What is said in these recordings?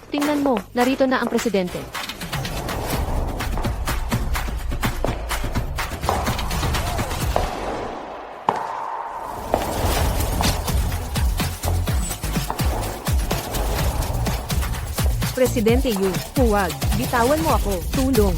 Tingnan mo, narito na ang presidente. Presidente Yu, huwag. Bitawan mo ako. Tulong.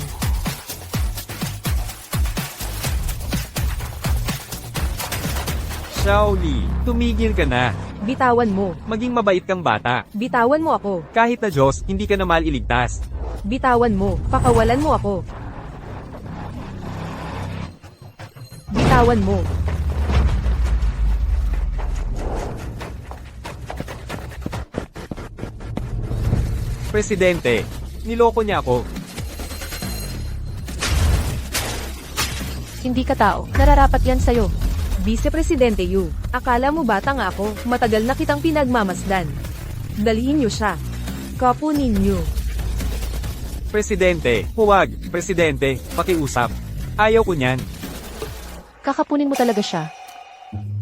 Shaoli, tumigil ka na. Bitawan mo. Maging mabait kang bata. Bitawan mo ako. Kahit na Diyos, hindi ka na maliligtas. Bitawan mo. Pakawalan mo ako. Bitawan mo. Presidente, niloko niya ako. Hindi ka tao, nararapat yan sa'yo. Vice Presidente Yu, akala mo bata nga ako, matagal na kitang pinagmamasdan. Dalhin niyo siya. Kapunin niyo. Presidente, huwag. Presidente, pakiusap. Ayaw ko niyan. Kakapunin mo talaga siya.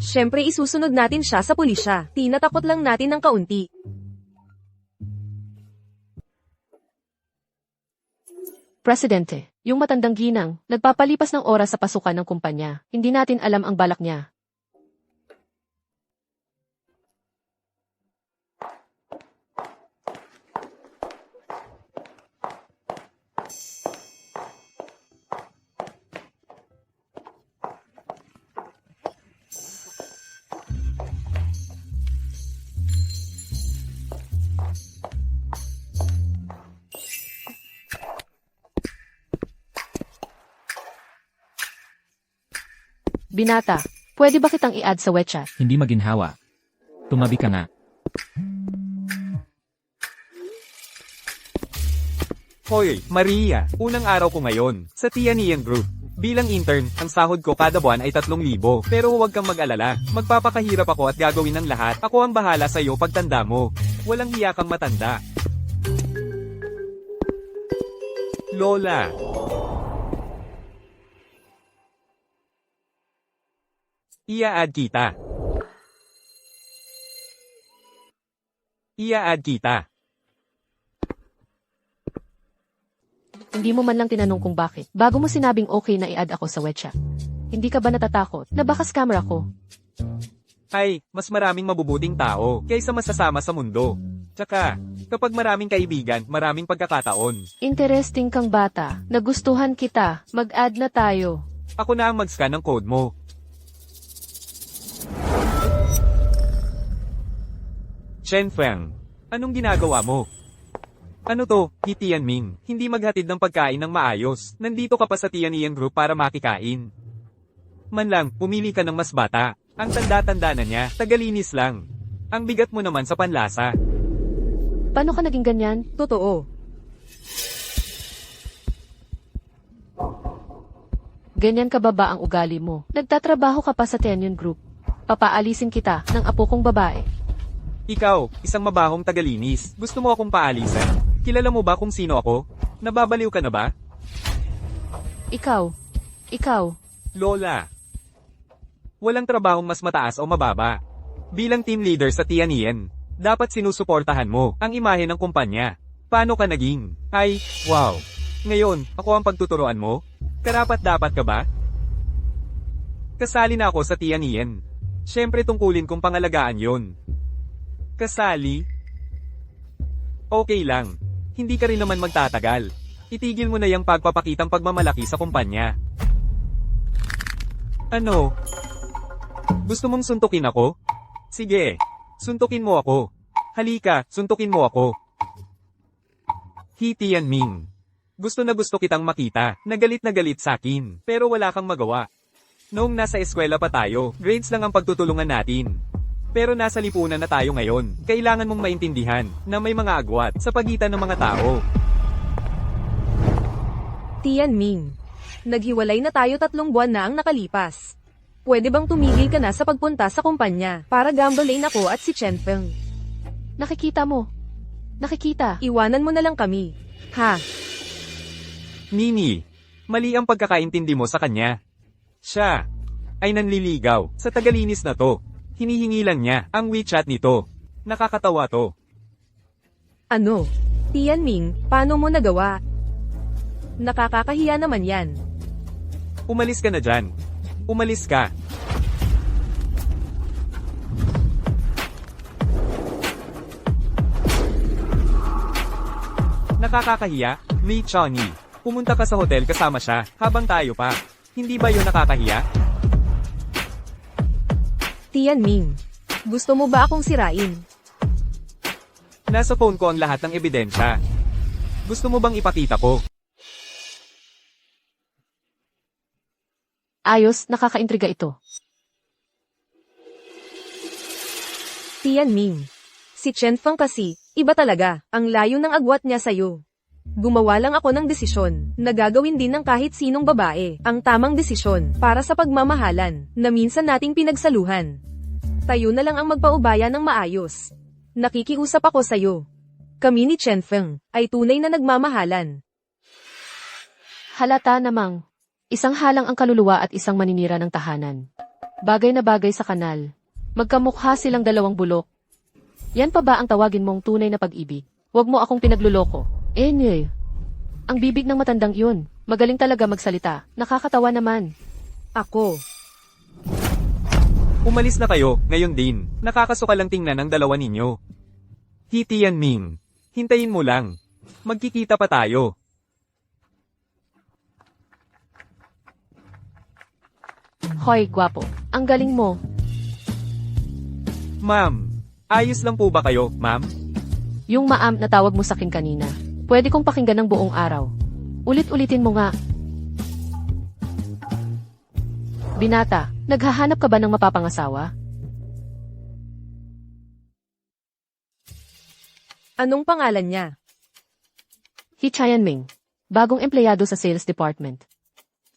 Siyempre isusunod natin siya sa pulisya. Tinatakot lang natin ng kaunti. Presidente, yung matandang ginang, nagpapalipas ng oras sa pasukan ng kumpanya. Hindi natin alam ang balak niya. Binata, pwede ba kitang i-add sa WeChat? Hindi maginhawa. Tumabi ka nga. Hoy, Maria, unang araw ko ngayon, sa Tianian Group. Bilang intern, ang sahod ko kada buwan ay 3,000. Pero huwag kang mag-alala, magpapakahirap ako at gagawin ng lahat. Ako ang bahala sa iyo pagtanda mo. Walang hiya kang matanda. Lola. Ia-add kita. Ia-add kita. Hindi mo man lang tinanong kung bakit. Bago mo sinabing okay na i-add ako sa WeChat. Hindi ka ba natatakot na baka scammer ako? Ay, mas maraming mabubuting tao kaysa masasama sa mundo. Tsaka, kapag maraming kaibigan, maraming pagkakataon. Interesting kang bata. Nagustuhan kita. Mag-add na tayo. Ako na ang mag-scan ng code mo. Shen Feng, anong ginagawa mo? Ano to, Tianming, hindi maghatid ng pagkain ng maayos. Nandito ka pa sa Tianian Group para makikain. Man lang, pumili ka ng mas bata. Ang tanda-tanda na niya, tagalinis lang. Ang bigat mo naman sa panlasa. Paano ka naging ganyan? Totoo. Ganyan ka ba ba ang ugali mo? Nagtatrabaho ka pa sa Tianian Group. Papaalisin kita ng apo kong babae. Ikaw, isang mabahong tagalinis. Gusto mo akong paalisan? Kilala mo ba kung sino ako? Nababaliw ka na ba? Ikaw. Lola. Walang trabahong mas mataas o mababa. Bilang team leader sa Tianian, dapat sinusuportahan mo ang imahe ng kumpanya. Paano ka naging? Ay, wow. Ngayon, ako ang pagtuturuan mo? Karapat-dapat ka ba? Kasali na ako sa Tianian. Siyempre tungkulin kong pangalagaan yon. Kasali? Okay lang. Hindi ka rin naman magtatagal. Itigil mo na yung pagpapakitang pagmamalaki sa kumpanya. Ano? Gusto mong suntukin ako? Sige. Suntukin mo ako. Halika, suntukin mo ako. Tianming. Gusto na gusto kitang makita. Nagalit na galit sakin. Pero wala kang magawa. Noong nasa eskwela pa tayo, grades lang ang pagtutulungan natin. Pero nasa lipunan na tayo ngayon. Kailangan mong maintindihan na may mga agwat sa pagitan ng mga tao. Tianming, naghiwalay na tayo 3 buwan na ang nakalipas. Pwede bang tumigil ka na sa pagpunta sa kumpanya para gambling ako at si Chen Feng? Nakikita mo. Nakikita. Iwanan mo na lang kami. Ha? Nini, mali ang pagkakaintindi mo sa kanya. Siya ay nanliligaw sa tagalinis na to. Hinihingi lang niya ang WeChat nito. Nakakatawa to. Ano? Tianming, paano mo nagawa? Nakakakahiya naman yan. Umalis ka na dyan. Umalis ka. Nakakahiya, Mei Changyi. Pumunta ka sa hotel kasama siya, habang tayo pa. Hindi ba yun nakakahiya? Tianming, gusto mo ba akong sirain? Nasa phone ko ang lahat ng ebidensya. Gusto mo bang ipakita ko? Ayos, nakakaintriga ito. Tianming, si Chen Feng kasi, iba talaga, ang layo ng agwat niya sa'yo. Gumawa lang ako ng desisyon, na gagawin din ng kahit sinong babae, ang tamang desisyon, para sa pagmamahalan, na minsan nating pinagsaluhan. Tayo na lang ang magpaubaya ng maayos. Nakikiusap ako sa'yo. Kami ni Chen Feng, ay tunay na nagmamahalan. Halata namang. Isang halang ang kaluluwa at isang maninira ng tahanan. Bagay na bagay sa kanal. Magkamukha silang dalawang bulok. Yan pa ba ang tawagin mong tunay na pag-ibig? Huwag mo akong pinagluloko. Ang bibig ng matandang yun. Magaling talaga magsalita. Nakakatawa naman. Ako. Umalis na kayo, ngayon din. Nakakasuka lang tingnan ng dalawa ninyo. Tianming. Hintayin mo lang. Magkikita pa tayo. Hoy, gwapo. Ang galing mo. Ma'am, ayos lang po ba kayo, ma'am? Yung maam na tawag mo sa akin kanina. Pwede kong pakinggan ng buong araw. Ulit-ulitin mo nga. Binata, naghahanap ka ba ng mapapangasawa? Anong pangalan niya? Tianming. Bagong empleyado sa sales department.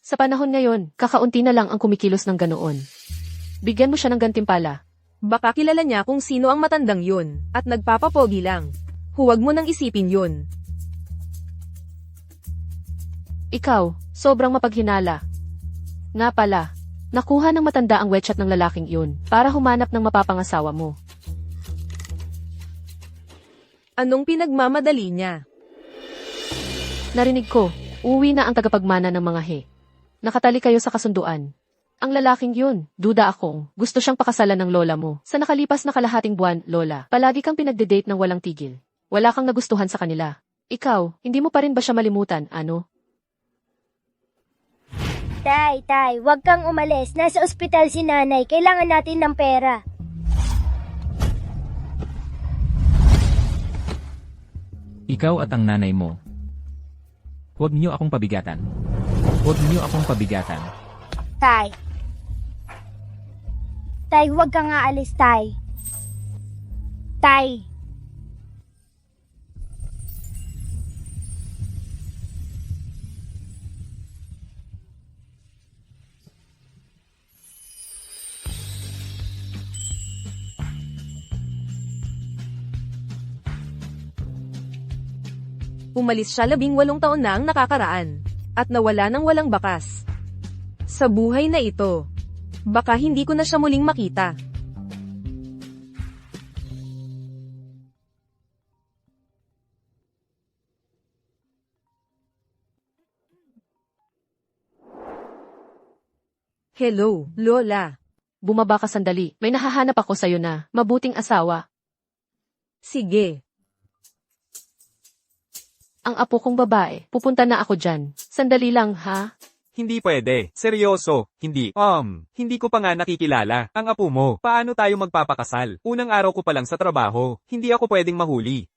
Sa panahon ngayon, kakaunti na lang ang kumikilos ng ganoon. Bigyan mo siya ng gantimpala. Baka kilala niya kung sino ang matandang yun, at nagpapapogi lang. Huwag mo nang isipin yun. Ikaw, sobrang mapaghinala. Nga pala, nakuha ng matanda ang wechat ng lalaking yun para humanap ng mapapangasawa mo. Anong pinagmamadali niya? Narinig ko, uwi na ang tagapagmana ng mga he. Nakatali kayo sa kasunduan. Ang lalaking yun, duda akong, gusto siyang pakasalan ng lola mo. Sa nakalipas na kalahating buwan, lola, palagi kang pinagde-date ng walang tigil. Wala kang nagustuhan sa kanila. Ikaw, hindi mo pa rin ba siya malimutan, ano? Tay, wag kang umalis. Nasa ospital si nanay. Kailangan natin ng pera. Ikaw at ang nanay mo. Huwag niyo akong pabigatan. Huwag niyo akong pabigatan. Tay. Tay, wag kang aalis, Tay. Tay. Umalis siya 18 taon na ang nakakaraan, at nawala ng walang bakas. Sa buhay na ito, baka hindi ko na siya muling makita. Hello, Lola. Bumaba ka sandali. May nahahanap ako sa'yo na mabuting asawa. Sige. Ang apo kong babae. Pupunta na ako dyan. Sandali lang, ha? Hindi pwede. Seryoso. Hindi. Hindi ko pa nga nakikilala. Ang apo mo. Paano tayo magpapakasal? Unang araw ko pa lang sa trabaho. Hindi ako pwedeng mahuli.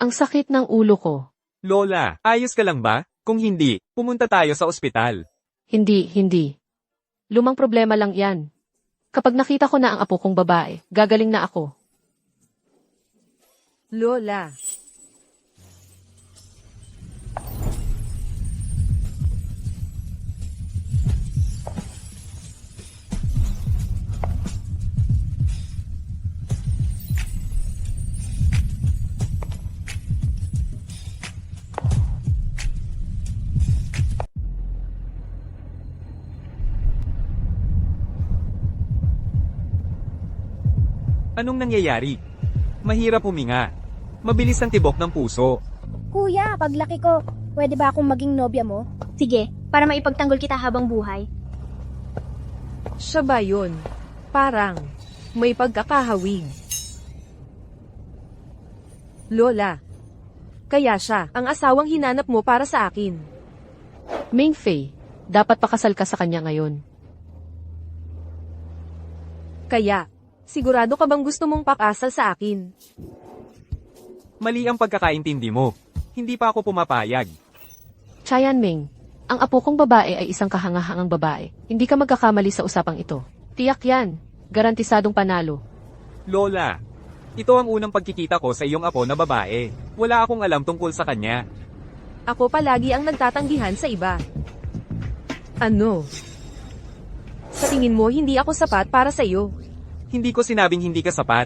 Ang sakit ng ulo ko. Lola, ayos ka lang ba? Kung hindi, pumunta tayo sa ospital. Hindi. Lumang problema lang yan. Kapag nakita ko na ang apo kong babae, gagaling na ako. Lola. Anong nangyayari? Mahirap huminga. Mabilis ang tibok ng puso. Kuya, paglaki ko, pwede ba akong maging nobya mo? Sige, para maipagtanggol kita habang buhay. Siya ba yun? Parang, may pagkakahawig. Lola. Kaya siya, ang asawang hinanap mo para sa akin. Ming Fei, dapat pakasal ka sa kanya ngayon. Kaya, sigurado ka bang gusto mong pakasal sa akin? Mali ang pagkakaintindi mo. Hindi pa ako pumapayag. Chayan Ming, ang apo kong babae ay isang kahangahangang babae. Hindi ka magkakamali sa usapang ito. Tiyak yan. Garantisadong panalo. Lola, ito ang unang pagkikita ko sa iyong apo na babae. Wala akong alam tungkol sa kanya. Ako palagi ang nagtatanggihan sa iba. Ano? Sa tingin mo hindi ako sapat para sa iyo? Hindi ko sinabing hindi ka sapat.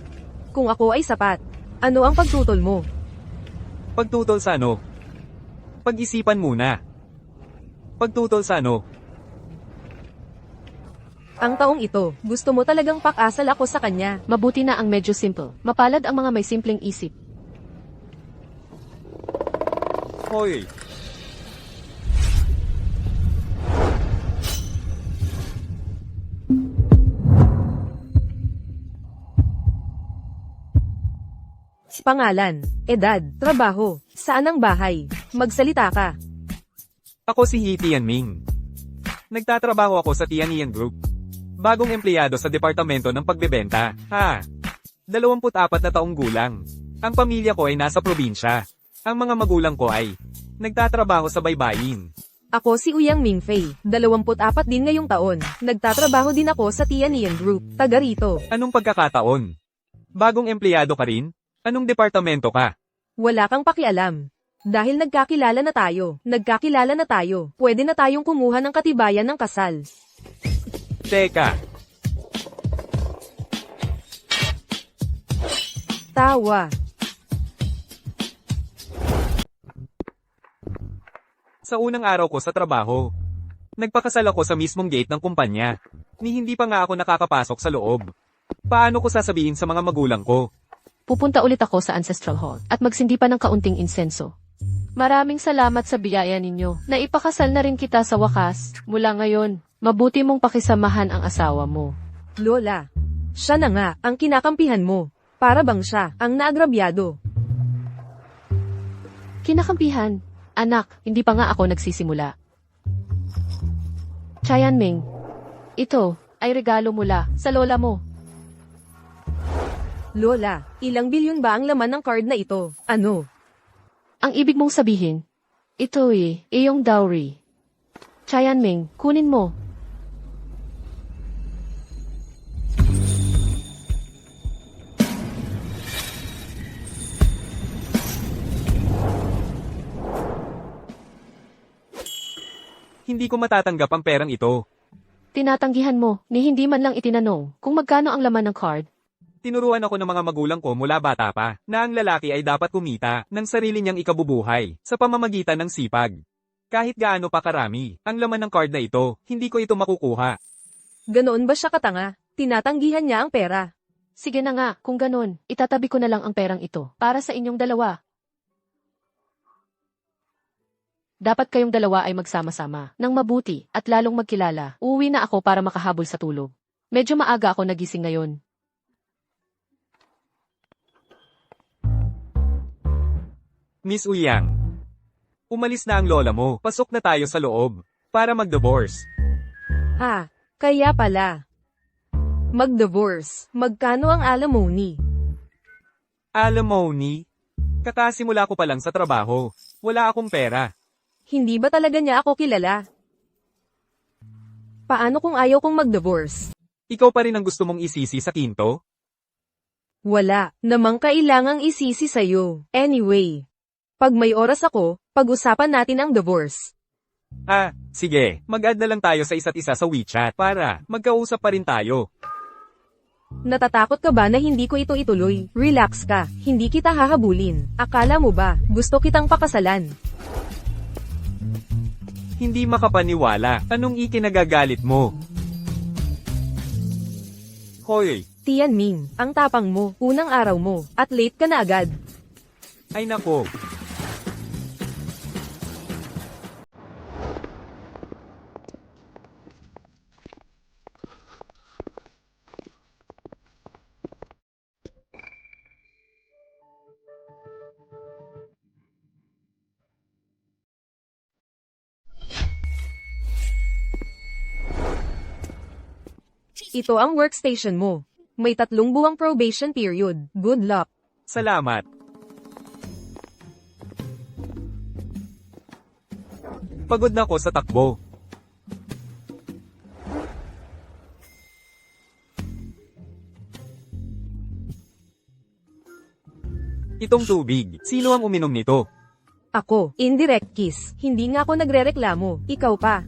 Kung ako ay sapat, ano ang pagtutol mo? Pagtutol sa ano? Pag-isipan muna. Pagtutol sa ano? Ang taong ito, gusto mo talagang pakasal ako sa kanya. Mabuti na ang medyo simple. Mapalad ang mga may simpleng isip. Hoy! Pangalan, edad, trabaho, saan ang bahay? Magsalita ka. Ako si He Tianming. Nagtatrabaho ako sa Tianyan Group. Bagong empleyado sa departamento ng pagbebenta. 24 na taong gulang. Ang pamilya ko ay nasa probinsya. Ang mga magulang ko ay nagtatrabaho sa baybayin. Ako si Uyang Mingfei, 24 din ngayong taon. Nagtatrabaho din ako sa Tianyan Group, taga rito. Anong pagkakataon? Bagong empleyado ka rin? Anong departamento ka? Wala kang pakialam. Dahil nagkakilala na tayo, pwede na tayong kumuha ng katibayan ng kasal. Teka, Tawa. sa unang araw ko sa trabaho, nagpakasal ako sa mismong gate ng kumpanya. Ni hindi pa nga ako nakakapasok sa loob. Paano ko sasabihin sa mga magulang ko? Pupunta ulit ako sa Ancestral Hall at magsindi pa ng kaunting insenso. Maraming salamat sa biyaya ninyo. Naipakasal na rin kita sa wakas. Mula ngayon, mabuti mong pakisamahan ang asawa mo. Lola, siya na nga ang kinakampihan mo. Para bang siya ang naagrabyado. Kinakampihan. Anak, hindi pa nga ako nagsisimula. Chayan Ming, ito ay regalo mula sa lola mo. Lola, ilang bilyon ba ang laman ng card na ito? Ano? Ang ibig mong sabihin, ito iyong dowry. Chayan Ming, kunin mo. Hindi ko matatanggap ang perang ito. Tinatanggihan mo, ni hindi man lang itinanong kung magkano ang laman ng card. Tinuruan ako ng mga magulang ko mula bata pa, na ang lalaki ay dapat kumita ng sarili niyang ikabubuhay sa pamamagitan ng sipag. Kahit gaano pa karami, ang laman ng card na ito, hindi ko ito makukuha. Ganoon ba siya katanga? Tinatanggihan niya ang pera. Sige na nga, kung ganun, itatabi ko na lang ang perang ito para sa inyong dalawa. Dapat kayong dalawa ay magsama-sama ng mabuti at lalong magkilala. Uuwi na ako para makahabol sa tulog. Medyo maaga ako nagising ngayon. Miss Uyang, umalis na ang lola mo. Pasok na tayo sa loob para mag-divorce. Kaya pala. Mag-divorce. Magkano ang alimony? Alimony? Kakasimula ko pa lang sa trabaho. Wala akong pera. Hindi ba talaga niya ako kilala? Paano kung ayaw kong mag-divorce? Ikaw pa rin ang gusto mong isisi sa kinto? Wala namang kailangang isisi sa'yo. Anyway, pag may oras ako, pag-usapan natin ang divorce. Sige. Mag-add na lang tayo sa isa't isa sa WeChat para magkausap pa rin tayo. Natatakot ka ba na hindi ko ito ituloy? Relax ka, hindi kita hahabulin. Akala mo ba, gusto kitang pakasalan? Hindi makapaniwala. Anong ikinagagalit mo? Hoy, Tianming, ang tapang mo, unang araw mo, at late ka na agad. Ay nako. Ito ang workstation mo. May 3 buwang probation period. Good luck. Salamat. Pagod na ako sa takbo. Itong tubig, sino ang uminom nito? Ako, indirect kiss. Hindi nga ako nagrereklamo. Ikaw pa.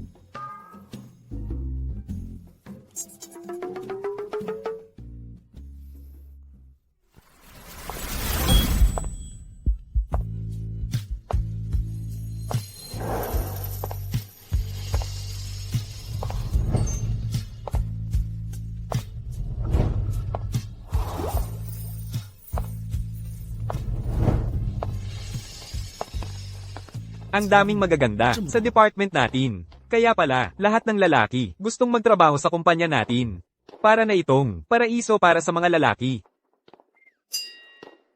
Ang daming magaganda sa department natin. Kaya pala, lahat ng lalaki gustong magtrabaho sa kumpanya natin. Para na itong paraiso para sa mga lalaki.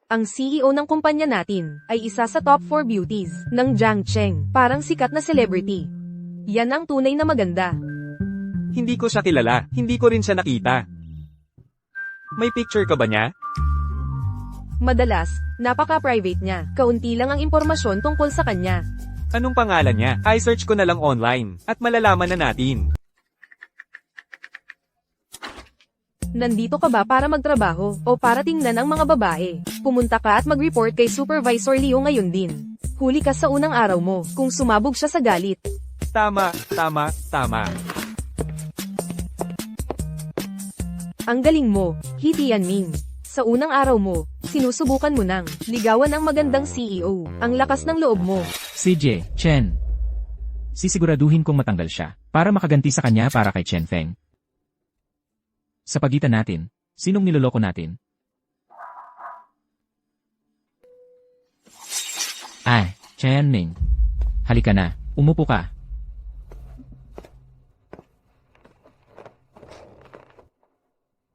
Ang CEO ng kumpanya natin ay isa sa top 4 beauties ng Jiang Cheng. Parang sikat na celebrity. Yan ang tunay na maganda. Hindi ko siya kilala, hindi ko rin siya nakita. May picture ka ba niya? Madalas, napaka-private niya. Kaunti lang ang impormasyon tungkol sa kanya. Anong pangalan niya? I-search ko na lang online, at malalaman na natin. Nandito ka ba para magtrabaho o para tingnan ang mga babae? Pumunta ka at mag-report kay Supervisor Leo ngayon din. Huli ka sa unang araw mo kung sumabog siya sa galit. Tama. Ang galing mo, He Tianming. Sa unang araw mo, sinusubukan mo nang ligawan ang magandang CEO. Ang lakas ng loob mo. CJ, Chen. Sisiguraduhin kong matanggal siya, para makaganti sa kanya para kay Chen Feng. Sa pagitan natin, sinong niloloko natin? Ay, Chen Ming. Halika na, umupo ka.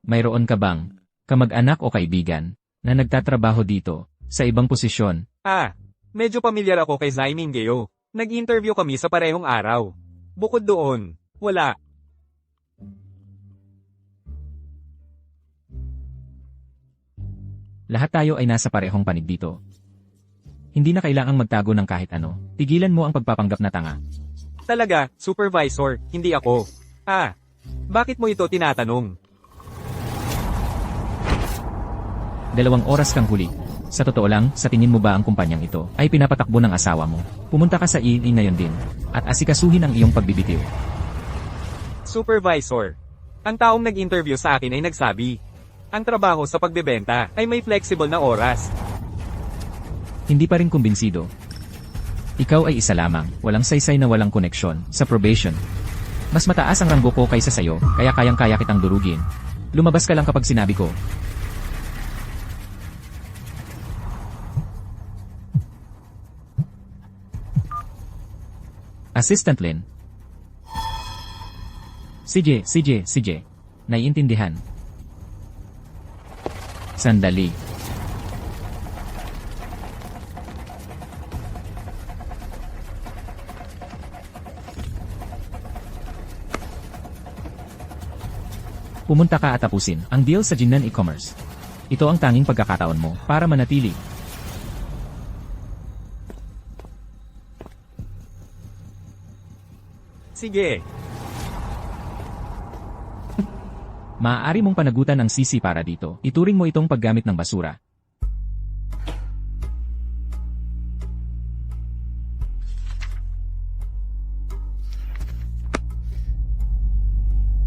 Mayroon ka bang kamag-anak o kaibigan na nagtatrabaho dito sa ibang posisyon? Medyo pamilyar ako kay Zaiming Geo. Nag-interview kami sa parehong araw. Bukod doon, wala. Lahat tayo ay nasa parehong panig dito. Hindi na kailangang magtago ng kahit ano. Tigilan mo ang pagpapanggap na tanga. Talaga, supervisor, hindi ako. Bakit mo ito tinatanong? 2 oras kang huli. Sa totoo lang, sa tingin mo ba ang kumpanyang ito ay pinapatakbo ng asawa mo? Pumunta ka sa EE ngayon din, at asikasuhin ang iyong pagbibitiw. Supervisor, ang taong nag-interview sa akin ay nagsabi, ang trabaho sa pagbebenta ay may flexible na oras. Hindi pa rin kumbinsido. Ikaw ay isa lamang, walang saysay na walang koneksyon, sa probation. Mas mataas ang ranggo ko kaysa sayo, kaya kayang-kaya kitang durugin. Lumabas ka lang kapag sinabi ko. Assistant Lin. CJ. Naiintindihan. Sandali. Pumunta ka at tapusin ang deal sa Jinnan e-commerce. Ito ang tanging pagkakataon mo para manatili. Sige. Maaari mong panagutan ang sisi para dito. Ituring mo itong paggamit ng basura.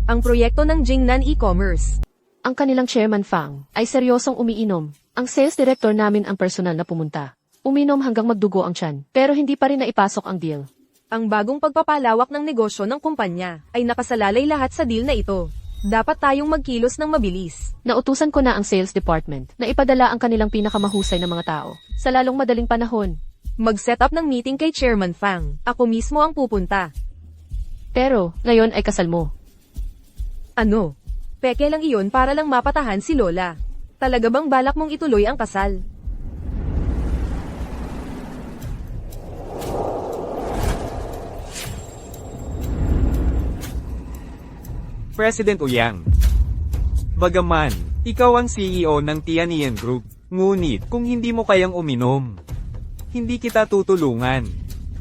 Ang proyekto ng Jingnan e-commerce. Ang kanilang chairman Fang ay seryosong umiinom. Ang sales director namin ang personal na pumunta. Uminom hanggang magdugo ang tiyan, pero hindi pa rin naipasok ang deal. Ang bagong pagpapalawak ng negosyo ng kumpanya ay nakasalalay lahat sa deal na ito. Dapat tayong magkilos ng mabilis. Nautusan ko na ang sales department na ipadala ang kanilang pinakamahusay na mga tao sa lalong madaling panahon. Mag-set up ng meeting kay Chairman Fang. Ako mismo ang pupunta. Pero, ngayon ay kasal mo. Ano? Peke lang iyon para lang mapatahan si Lola. Talaga bang balak mong ituloy ang kasal? President Uyang. Bagaman, ikaw ang CEO ng Tianyan Group, ngunit kung hindi mo kayang uminom, hindi kita tutulungan.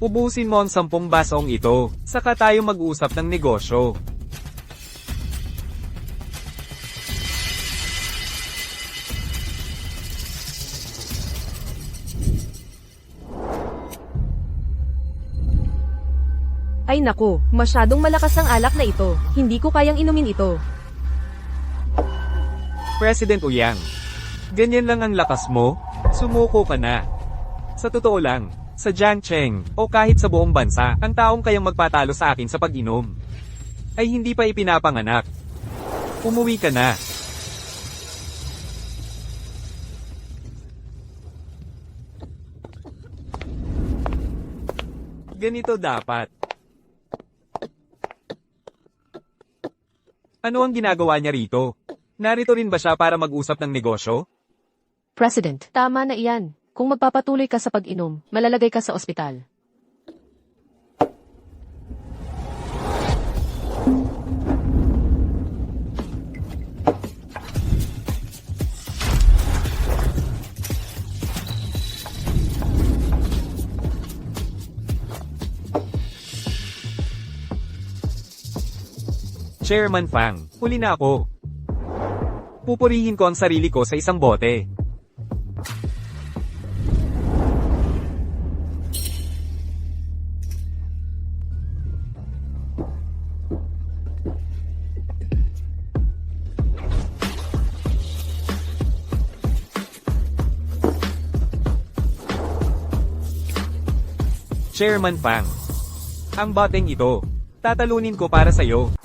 Ubusin mo ang 10 basong ito, saka tayo mag-usap ng negosyo. Ay nako, masyadong malakas ang alak na ito. Hindi ko kayang inumin ito. President Uyang, ganyan lang ang lakas mo? Sumuko ka na. Sa totoo lang, sa Jiangcheng, o kahit sa buong bansa, ang taong kayang magpatalo sa akin sa pag-inom, ay hindi pa ipinapanganak. Umuwi ka na. Ganito dapat. Ano ang ginagawa niya rito? Narito rin ba siya para mag-usap ng negosyo? President, tama na iyan. Kung magpapatuloy ka sa pag-inom, malalagay ka sa ospital. Chairman Fang, huli na ako. Pupurihin ko ang sarili ko sa isang bote. Chairman Fang, ang boteng ito, tatalunin ko para sa'yo.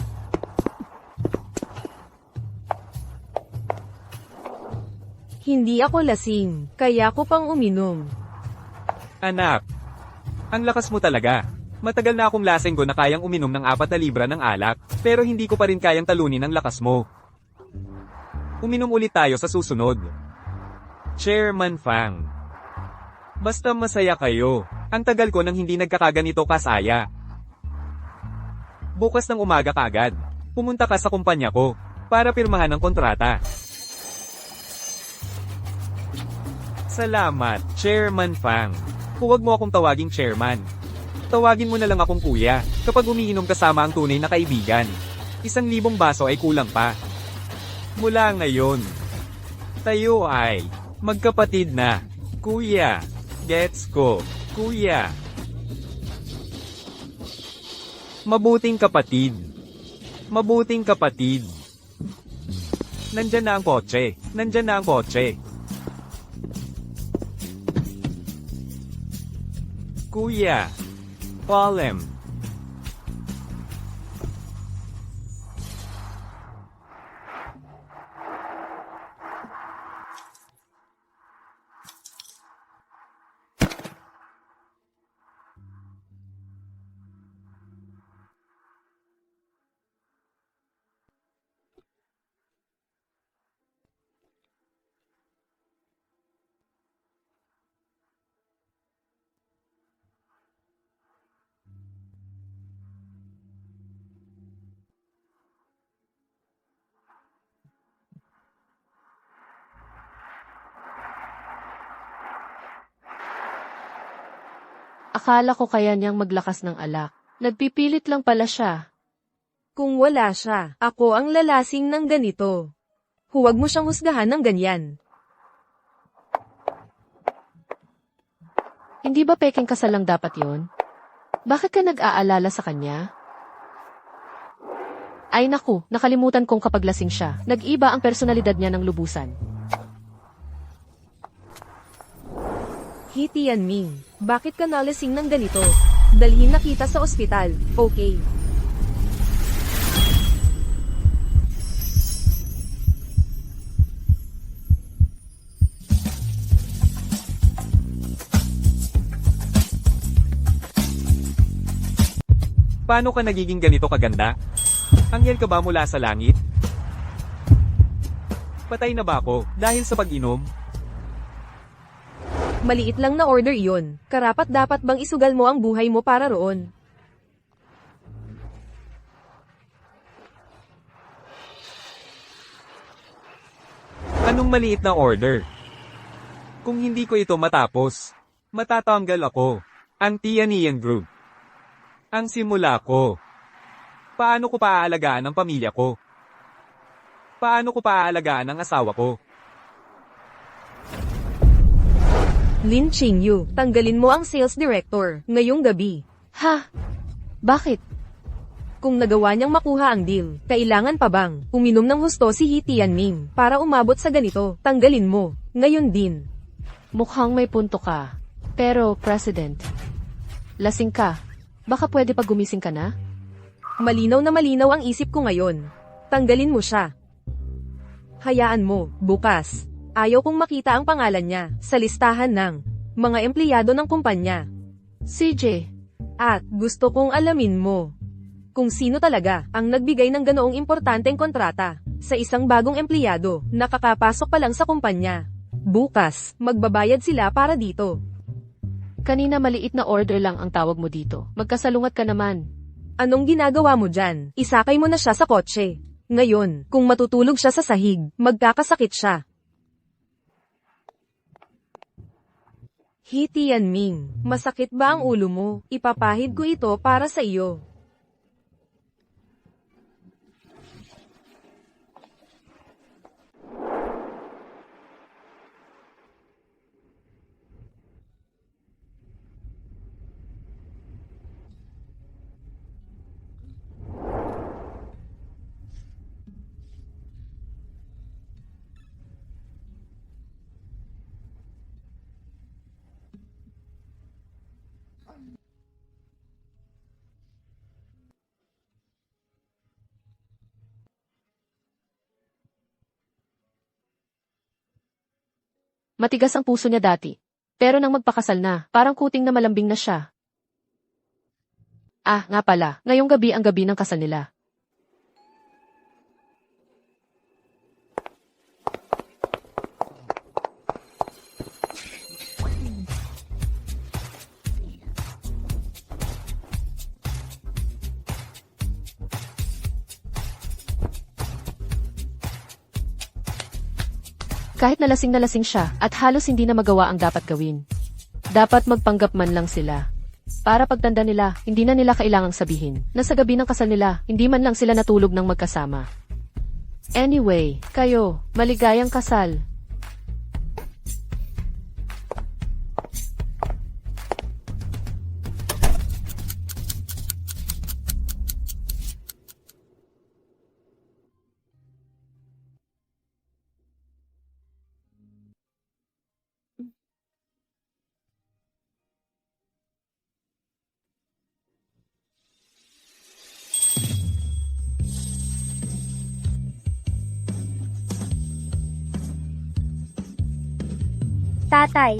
Hindi ako lasing, kaya ko pang uminom. Anak, ang lakas mo talaga. Matagal na akong lasenggo na kayang uminom ng 4 na libra ng alak, pero hindi ko pa rin kayang talunin ang lakas mo. Uminom ulit tayo sa susunod. Chairman Fang, basta masaya kayo. Ang tagal ko nang hindi nagkakaganito kasaya. Bukas ng umaga kaagad, pumunta ka sa kumpanya ko, para pirmahan ang kontrata. Salamat, Chairman Fang. Huwag mo akong tawaging chairman. Tawagin mo na lang akong kuya, kapag umiinom kasama ang tunay na kaibigan. 1,000 baso ay kulang pa. Mula ngayon, tayo ay magkapatid na. Kuya, gets ko, kuya. Mabuting kapatid. Mabuting kapatid. Nandyan na ang kotse. Nandyan na ang kotse. Kuya, call him. Akala ko kaya niyang maglakas ng alak. Nagpipilit lang pala siya. Kung wala siya, ako ang lalasing ng ganito. Huwag mo siyang husgahan ng ganyan. Hindi ba peking kasal lang dapat yon? Bakit ka nag-aalala sa kanya? Ay naku, nakalimutan kong kapag lasing siya. Nag-iba ang personalidad niya ng lubusan. Tianming, bakit ka nalasing ng ganito? Dalhin na kita sa ospital, okay? Paano ka nagiging ganito kaganda? Anghel ka ba mula sa langit? Patay na ba ako dahil sa pag-inom? Maliit lang na order iyon. Karapat dapat bang isugal mo ang buhay mo para roon? Anong maliit na order? Kung hindi ko ito matapos, matatanggal ako. Ang Tianian Group. Ang simula ko. Paano ko paaalagaan ang pamilya ko? Paano ko paaalagaan ang asawa ko? Lin Qingyu, tanggalin mo ang sales director, ngayong gabi. Ha? Bakit? Kung nagawa niyang makuha ang deal, kailangan pa bang uminom ng husto si He Tianming para umabot sa ganito? Tanggalin mo, ngayon din. Mukhang may punto ka. Pero, President, lasing ka. Baka pwede pa gumising ka na? Malinaw na malinaw ang isip ko ngayon. Tanggalin mo siya. Hayaan mo, bukas. Ayaw kong makita ang pangalan niya sa listahan ng mga empleyado ng kumpanya. CJ, At gusto kong alamin mo kung sino talaga ang nagbigay ng ganoong importanteng kontrata sa isang bagong empleyado na kakapasok pa lang sa kumpanya. Bukas, magbabayad sila para dito. kanina maliit na order lang ang tawag mo dito. Magkasalungat ka naman. Anong ginagawa mo dyan? Isakay mo na siya sa kotse. Ngayon, kung matutulog siya sa sahig, magkakasakit siya. He Tianming, masakit ba ang ulo mo? Ipapahid ko ito para sa iyo. Matigas ang puso niya dati. Pero nang magpakasal na, parang kuting na malambing na siya. Ah, nga pala, ngayong gabi ang gabi ng kasal nila. Kahit na lasing siya, at halos hindi na magawa ang dapat gawin. Dapat magpanggap man lang sila. Para pagtanda nila, hindi na nila kailangang sabihin na sa gabi ng kasal nila, hindi man lang sila natulog ng magkasama. Anyway, kayo, maligayang kasal.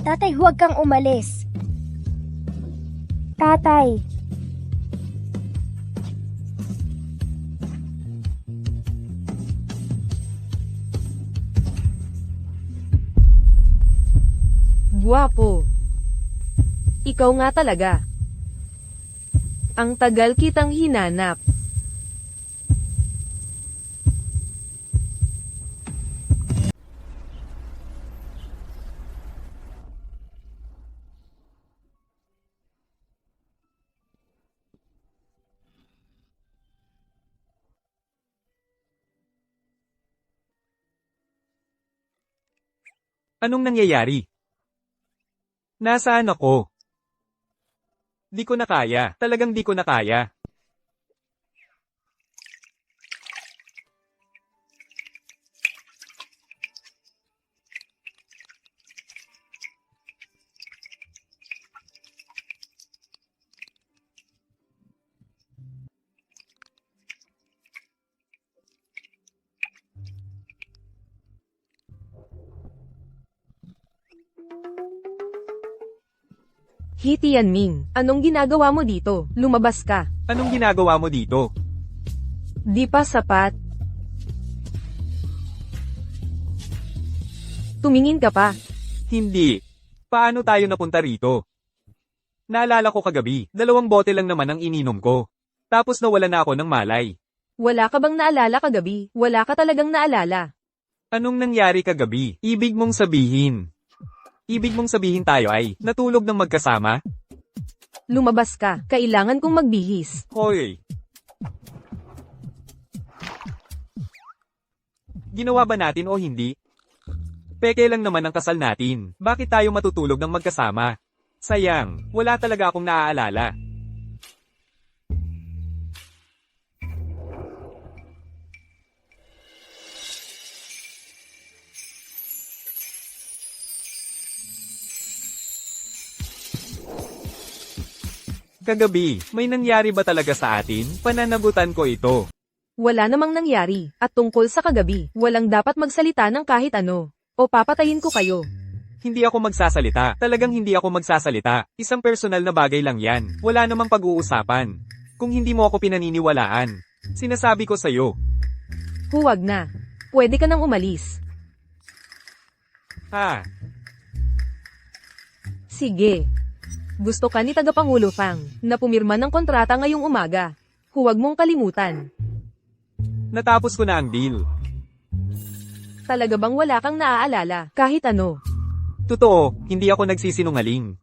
Tatay, huwag kang umalis. Tatay. Guwapo. Ikaw nga talaga. Ang tagal kitang hinanap. Anong nangyayari? Nasaan ako? Di ko na kaya. Talagang di ko na kaya. He Tianming, anong ginagawa mo dito? Lumabas ka. Anong ginagawa mo dito? Di pa sapat. Tumingin ka pa. Hindi. Paano tayo napunta rito? Naalala ko kagabi, 2 bote lang naman ang ininom ko. Tapos nawala na ako ng malay. Wala ka bang naalala kagabi? Wala ka talagang naalala. Anong nangyari kagabi? Ibig mong sabihin tayo ay natulog ng magkasama? Lumabas ka. Kailangan kong magbihis. Hoy! Ginawa ba natin o hindi? Peke lang naman ang kasal natin. Bakit tayo matutulog ng magkasama? Sayang, wala talaga akong naaalala. Kagabi, may nangyari ba talaga sa atin? Pananagutan ko ito. Wala namang nangyari. At tungkol sa kagabi, walang dapat magsalita ng kahit ano. O papatayin ko kayo. Hindi ako magsasalita. Talagang hindi ako magsasalita. Isang personal na bagay lang yan. Wala namang pag-uusapan. Kung hindi mo ako pinaniniwalaan. Sinasabi ko sa'yo. Huwag na. Pwede ka nang umalis. Ha? Sige. Gusto ka ni Tagapangulo Fang na pumirma ng kontrata ngayong umaga. Huwag mong kalimutan. Natapos ko na ang deal. Talaga bang wala kang naaalala kahit ano? Totoo, hindi ako nagsisinungaling.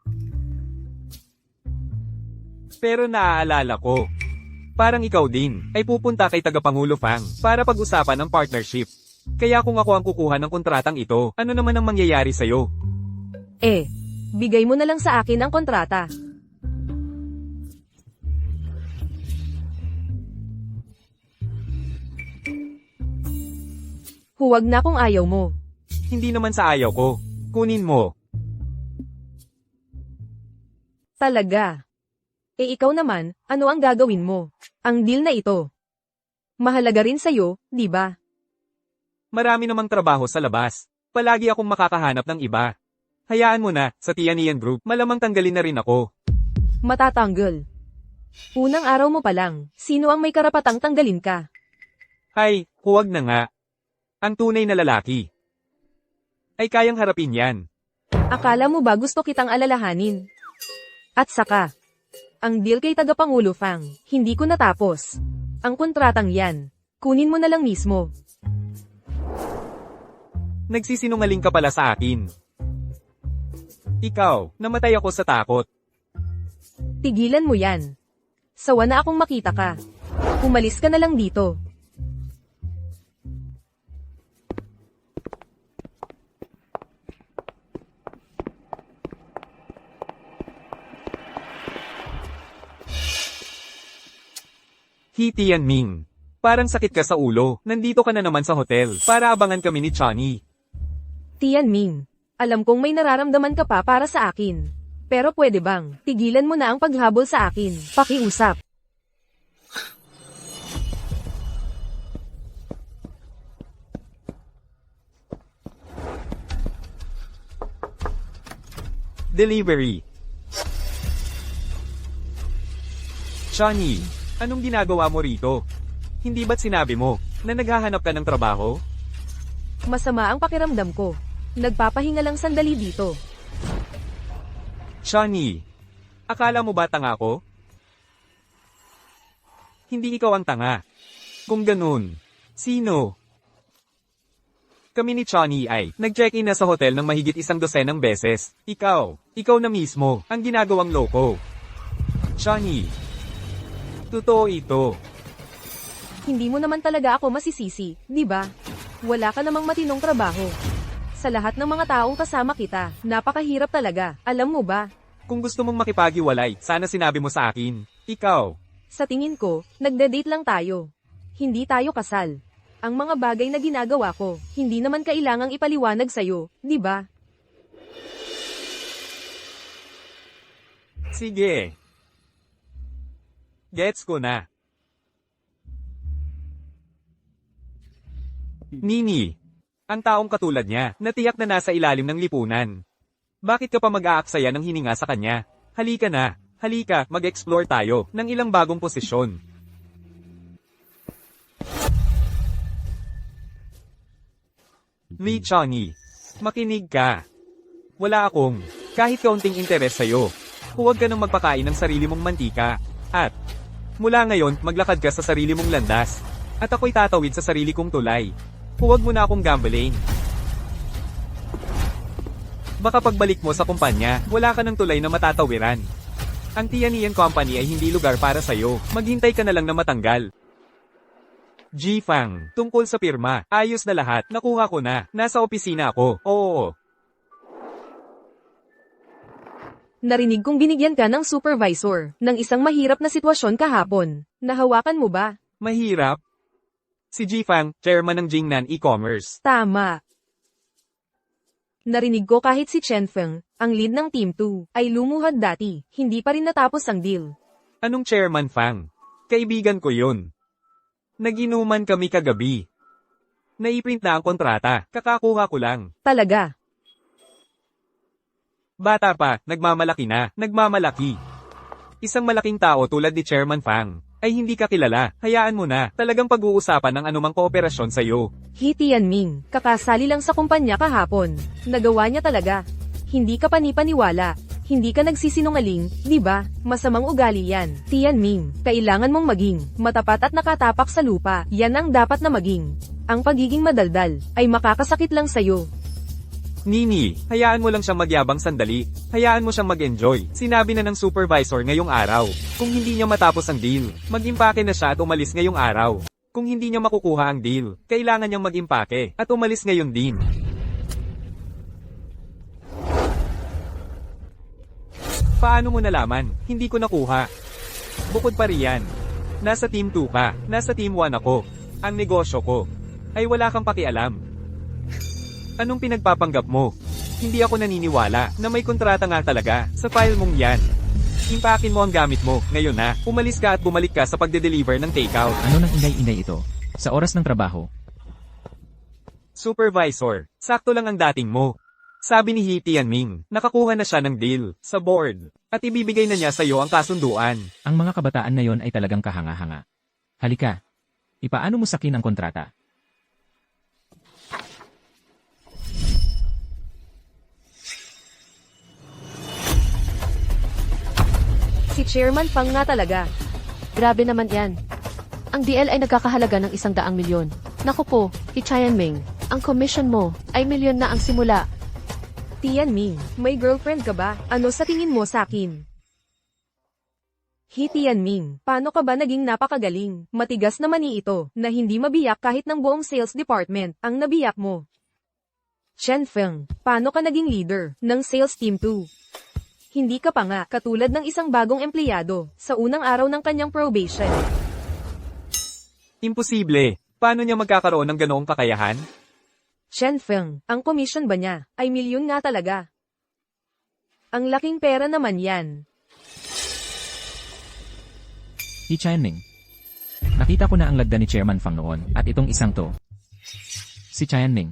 Pero naaalala ko. Parang ikaw din, ay pupunta kay Tagapangulo Fang para pag-usapan ng partnership. Kaya kung ako ang kukuha ng kontratang ito, ano naman ang mangyayari sa'yo? Bigay mo na lang sa akin ang kontrata. Huwag na kung ayaw mo. Hindi naman sa ayaw ko. Kunin mo. Talaga. Ikaw naman, ano ang gagawin mo? Ang deal na ito. Mahalaga rin sa'yo, di ba? Marami namang trabaho sa labas. Palagi akong makakahanap ng iba. Hayaan mo na, sa Tianian Group, malamang tanggalin na rin ako. Matatanggal. Unang araw mo pa lang, sino ang may karapatang tanggalin ka? Hay, huwag na nga. Ang tunay na lalaki ay kayang harapin yan. Akala mo ba gusto kitang alalahanin? At saka, ang deal kay Tagapangulo Fang, hindi ko natapos. Ang kontratang yan, kunin mo na lang mismo. Nagsisinungaling ka pala sa akin. Ikaw, namatay ako sa takot. Tigilan mo yan. Sawa na akong makita ka. Umalis ka na lang dito. Hi Tianming. Parang sakit ka sa ulo. Nandito ka na naman sa hotel para abangan kami ni Chani. Tianming, alam kong may nararamdaman ka pa para sa akin. Pero pwede bang, tigilan mo na ang paghabol sa akin. Pakiusap. Delivery. Chani, anong ginagawa mo rito? Hindi ba't sinabi mo na naghahanap ka ng trabaho? Masama ang pakiramdam ko. Nagpapahinga lang sandali dito. Chani, akala mo ba tanga ko? Hindi ikaw ang tanga. Kung ganun, sino? Kami ni Chani ay nag-check-in na sa hotel ng mahigit 100 beses. Ikaw na mismo ang ginagawang loko. Chani, totoo ito. Hindi mo naman talaga ako masisisi, di ba? Wala ka namang matinong trabaho. Sa lahat ng mga taong kasama kita, napakahirap talaga, alam mo ba? Kung gusto mong makipagiwalay, sana sinabi mo sa akin. Ikaw. Sa tingin ko, nagde-date lang tayo. Hindi tayo kasal. Ang mga bagay na ginagawa ko, hindi naman kailangang ipaliwanag sa'yo, di ba? Sige. Gets ko na. Nini, ang taong katulad niya, natiyak na nasa ilalim ng lipunan. Bakit ka pa mag-aaksaya ng hininga sa kanya? Halika na, Halika, mag-explore tayo ng ilang bagong posisyon. Lee Chongi, makinig ka. Wala akong kahit kaunting interes sa'yo. Huwag ka nang magpakain ng sarili mong mantika. At mula ngayon, maglakad ka sa sarili mong landas. At ako'y tatawid sa sarili kong tulay. Huwag mo na akong gambling. Baka pagbalik mo sa kumpanya, wala ka ng tulay na matatawiran. Ang Tianian Company ay hindi lugar para sa'yo. Maghintay ka na lang na matanggal. G. Fang, tungkol sa pirma, ayos na lahat, nakuha ko na, nasa opisina ako, oo. Narinig kong binigyan ka ng supervisor ng isang mahirap na sitwasyon kahapon. Nahawakan mo ba? Mahirap? Si G. Fang, chairman ng Jingnan E-Commerce. Tama. Narinig ko kahit si Chen Feng, ang lead ng Team 2, ay lumuhad dati, hindi pa rin natapos ang deal. Anong chairman Fang? Kaibigan ko yun. Naginuman kami kagabi. Naiprint na ang kontrata, kakakuha ko lang. Talaga. Bata pa, nagmamalaki na, nagmamalaki. Isang malaking tao tulad ni Chairman Fang, ay hindi ka kilala, hayaan mo na, talagang pag-uusapan ng anumang kooperasyon sa'yo. He Tianming, kakasali lang sa kumpanya kahapon. Nagawa niya talaga. Hindi ka panipaniwala. Hindi ka nagsisinungaling, di ba? Masamang ugali yan. Tianming, kailangan mong maging matapat at nakatapak sa lupa. Yan ang dapat na maging. Ang pagiging madaldal ay makakasakit lang sa'yo. Nini, hayaan mo lang siyang magyabang sandali. Hayaan mo siyang mag-enjoy. Sinabi na ng supervisor ngayong araw. Kung hindi niya matapos ang deal, mag-impake na siya at umalis ngayong araw. Kung hindi niya makukuha ang deal, kailangan niyang mag-impake at umalis ngayon din. Paano mo nalaman? Hindi ko nakuha. Bukod pa riyan. Nasa Team 2 ka, nasa Team 1 ako. Ang negosyo ko ay wala kang pakialam. Anong pinagpapanggap mo? Hindi ako naniniwala na may kontrata nga talaga sa file mong yan. Impakin mo ang gamit mo, ngayon na, umalis ka at bumalik ka sa pagde-deliver ng takeout. Ano nang inday-inday ito? Sa oras ng trabaho, Supervisor, sakto lang ang dating mo. Sabi ni He Tianming, nakakuha na siya ng deal sa board at ibibigay na niya sa iyo ang kasunduan. ang mga kabataan na yon ay talagang kahanga-hanga. Halika, ipaano mo sakin ang kontrata? Si Chairman Fang nga talaga. Grabe naman yan. Ang DL ay nagkakahalaga ng 100 milyon. Naku po, Tianming, ang commission mo ay milyon na ang simula. Tianming, may girlfriend ka ba? Ano sa tingin mo sa akin? He Tianming, paano ka ba naging napakagaling? Matigas naman ni ito, na hindi mabiyak kahit ng buong sales department, ang nabiyak mo. Chen Feng, paano ka naging leader ng sales team 2? Hindi ka pa nga, katulad ng isang bagong empleyado, sa unang araw ng kanyang probation. Imposible. Paano niya magkakaroon ng ganoong kakayahan? Chen Feng, ang commission ba niya, ay milyon nga talaga. Ang laking pera naman yan. Si Tianming. Nakita ko na ang lagda ni Chairman Fang noon, at itong isang to. Si Tianming.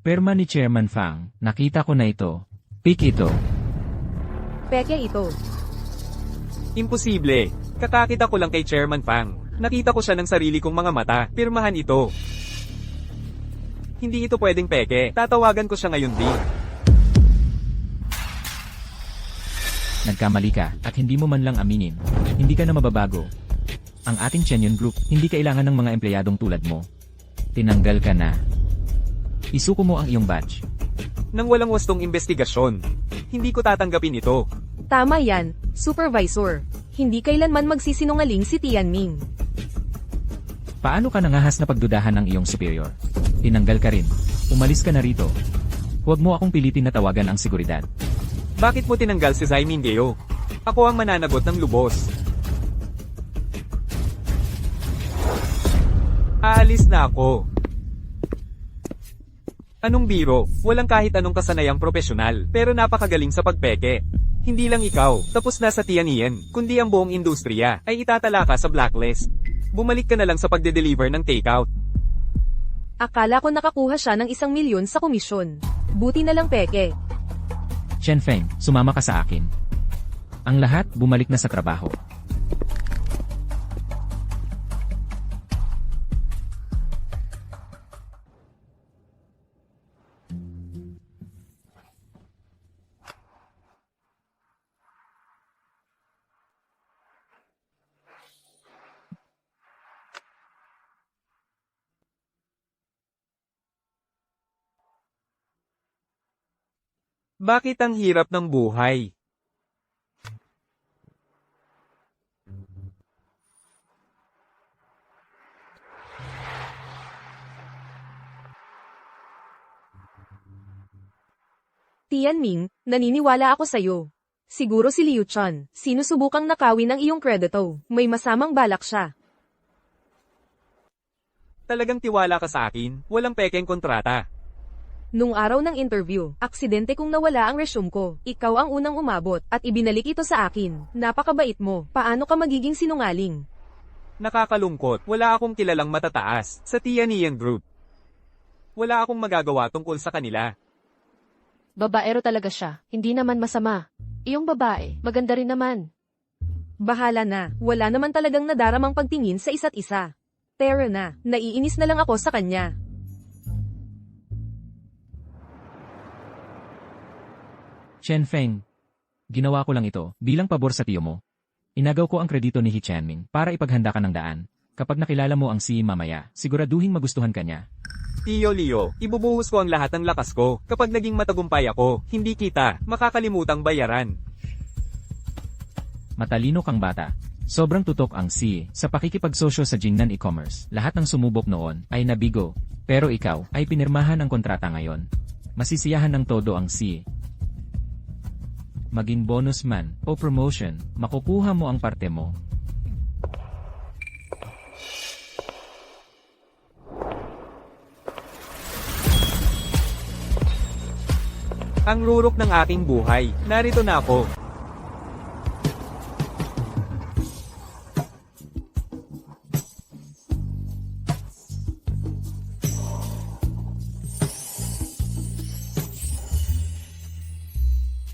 Perma ni Chairman Fang, nakita ko na ito. Pick ito. Peke ito. Imposible. Kakakita ko lang kay Chairman Fang. Nakita ko siya ng sarili kong mga mata. Pirmahan ito. Hindi ito pwedeng peke. Tatawagan ko siya ngayon din. Nagkamali ka, at hindi mo man lang aminin. Hindi ka na mababago. Ang ating Chenyon Group, hindi kailangan ng mga empleyadong tulad mo. Tinanggal ka na. Isuko mo ang iyong badge. Nang walang wastong investigasyon. Hindi ko tatanggapin ito. Tama yan, supervisor. Hindi kailanman magsisinungaling si Tianming. Paano ka nangahas na pagdudahan ng iyong superior? Tinanggal ka rin. Umalis ka na rito. Huwag mo akong pilitin na tawagan ang seguridad. Bakit mo tinanggal si Zai Mingeo? Ako ang mananagot ng lubos. Aalis na ako. Anong biro? Walang kahit anong kasanayang propesyonal, pero napakagaling sa pagpeke. Hindi lang ikaw, tapos na sa Tianian, kundi ang buong industriya, ay itatala ka sa blacklist. Bumalik ka na lang sa pagde-deliver ng takeout. Akala ko nakakuha siya ng 1 milyon sa komisyon. Buti na lang peke. Chen Feng, sumama ka sa akin. Ang lahat bumalik na sa trabaho. Bakit ang hirap ng buhay? Tianming, naniniwala ako sa'yo. Siguro si Liu Chan, sinusubukang nakawin ang iyong kredito, may masamang balak siya. Talagang tiwala ka sa akin, walang pekeng kontrata. Nung araw ng interview, aksidente kong nawala ang resume ko. Ikaw ang unang umabot, at ibinalik ito sa akin. Napakabait mo, paano ka magiging sinungaling? Nakakalungkot, wala akong kilalang matataas sa Tianian Group. Wala akong magagawa tungkol sa kanila. Babaero talaga siya, hindi naman masama. Iyong babae, maganda rin naman. Bahala na, wala naman talagang nadaramang pagtingin sa isa't isa. Tara na, naiinis na lang ako sa kanya. Chen Feng, ginawa ko lang ito bilang pabor sa tiyo mo. Inagaw ko ang kredito ni He Chanming para ipaghanda ka ng daan. Kapag nakilala mo ang si mamaya, siguraduhin magustuhan ka niya. Tio Leo, ibubuhos ko ang lahat ng lakas ko. Kapag naging matagumpay ako, hindi kita makakalimutang bayaran. Matalino kang bata. Sobrang tutok ang si sa pakikipagsosyo sa Jingnan e-commerce. Lahat ng sumubok noon ay nabigo. Pero ikaw ay pinirmahan ang kontrata ngayon. Masisiyahan ng todo ang si. Maging bonus man o promotion, makukuha mo ang parte mo. Ang rurok ng aking buhay, narito na ako.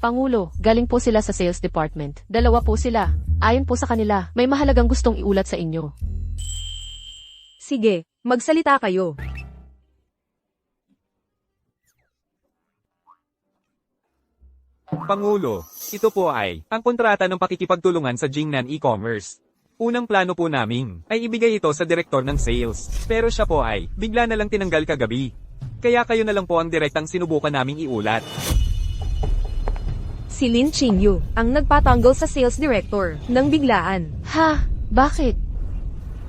Pangulo, galing po sila sa sales department. Dalawa po sila. Ayon po sa kanila, may mahalagang gustong iulat sa inyo. Sige, magsalita kayo. Pangulo, ito po ay ang kontrata ng pakikipagtulungan sa Jingnan e-commerce. Unang plano po namin ay ibigay ito sa direktor ng sales. Pero siya po ay bigla na lang tinanggal kagabi. Kaya kayo na lang po ang direktang sinubukan naming iulat. Si Lin Qingyu, ang nagpatanggol sa sales director, nang biglaan. Ha? Bakit?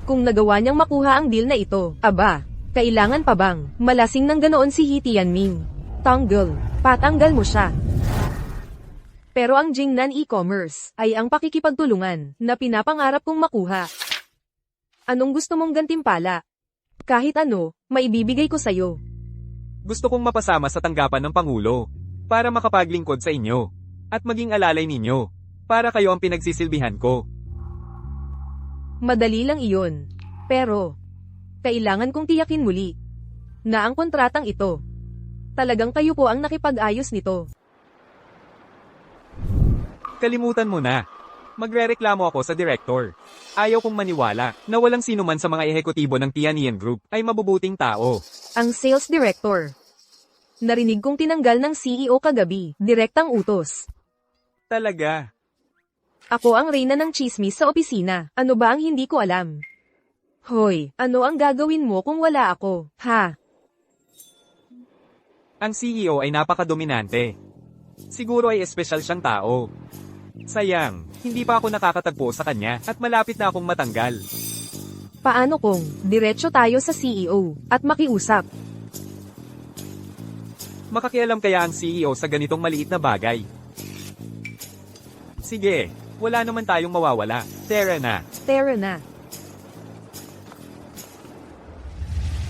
Kung nagawa niyang makuha ang deal na ito, aba, kailangan pa bang malasing ng ganoon si He Tianming? Tanggol, patanggal mo siya. Pero ang Jingnan e-commerce ay ang pakikipagtulungan na pinapangarap kong makuha. Anong gusto mong gantimpala? Kahit ano, maibibigay ko sa'yo. Gusto kong mapasama sa tanggapan ng Pangulo para makapaglingkod sa inyo at maging alalay ninyo para kayo ang pinagsisilbihan ko. Madali lang iyon. Pero, kailangan kong tiyakin muli na ang kontratang ito, talagang kayo po ang nakipag-ayos nito. Kalimutan mo na. Magrereklamo ako sa director. Ayaw kong maniwala na walang sino man sa mga ehekutibo ng Tianian Group ay mabubuting tao. Ang sales director. Narinig kong tinanggal ng CEO kagabi, direktang utos. Talaga. Ako ang reyna ng chismis sa opisina. Ano ba ang hindi ko alam? Hoy, ano ang gagawin mo kung wala ako, ha? Ang CEO ay napakadominante. Siguro ay espesyal siyang tao. Sayang, hindi pa ako nakakatagpo sa kanya at malapit na akong matanggal. Paano kung diretso tayo sa CEO at makiusap? Makakialam kaya ang CEO sa ganitong maliit na bagay? Sige, wala naman tayong mawawala. Tara na. Tara na.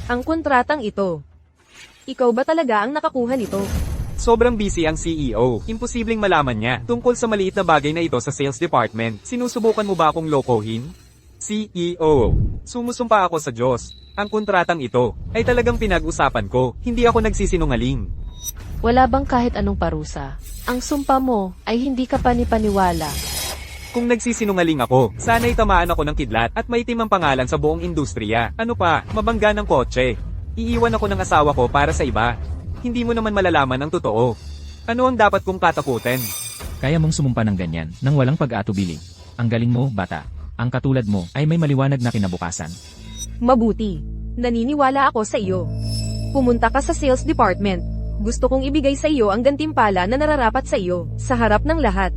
Ang kontratang ito. Ikaw ba talaga ang nakakuha nito? Sobrang busy ang CEO. Imposibleng malaman niya tungkol sa maliit na bagay na ito sa sales department. Sinusubukan mo ba akong lokohin? CEO. Sumusumpa ako sa Diyos. Ang kontratang ito ay talagang pinag-usapan ko. Hindi ako nagsisinungaling. Wala bang kahit anong parusa? Ang sumpa mo ay hindi ka panipaniwala. Kung nagsisinungaling ako, sana'y tamaan ako ng kidlat at maitim ang pangalan sa buong industriya. Ano pa, mabangga ng kotse. Iiwan ako ng asawa ko para sa iba. Hindi mo naman malalaman ang totoo. Ano ang dapat kong katakutin? Kaya mong sumumpa ng ganyan, nang walang pag-aatubili. Ang galing mo, bata. Ang katulad mo, ay may maliwanag na kinabukasan. Mabuti. Naniniwala ako sa iyo. Pumunta ka sa sales department. Gusto kong ibigay sa iyo ang gantimpala na nararapat sa iyo, sa harap ng lahat.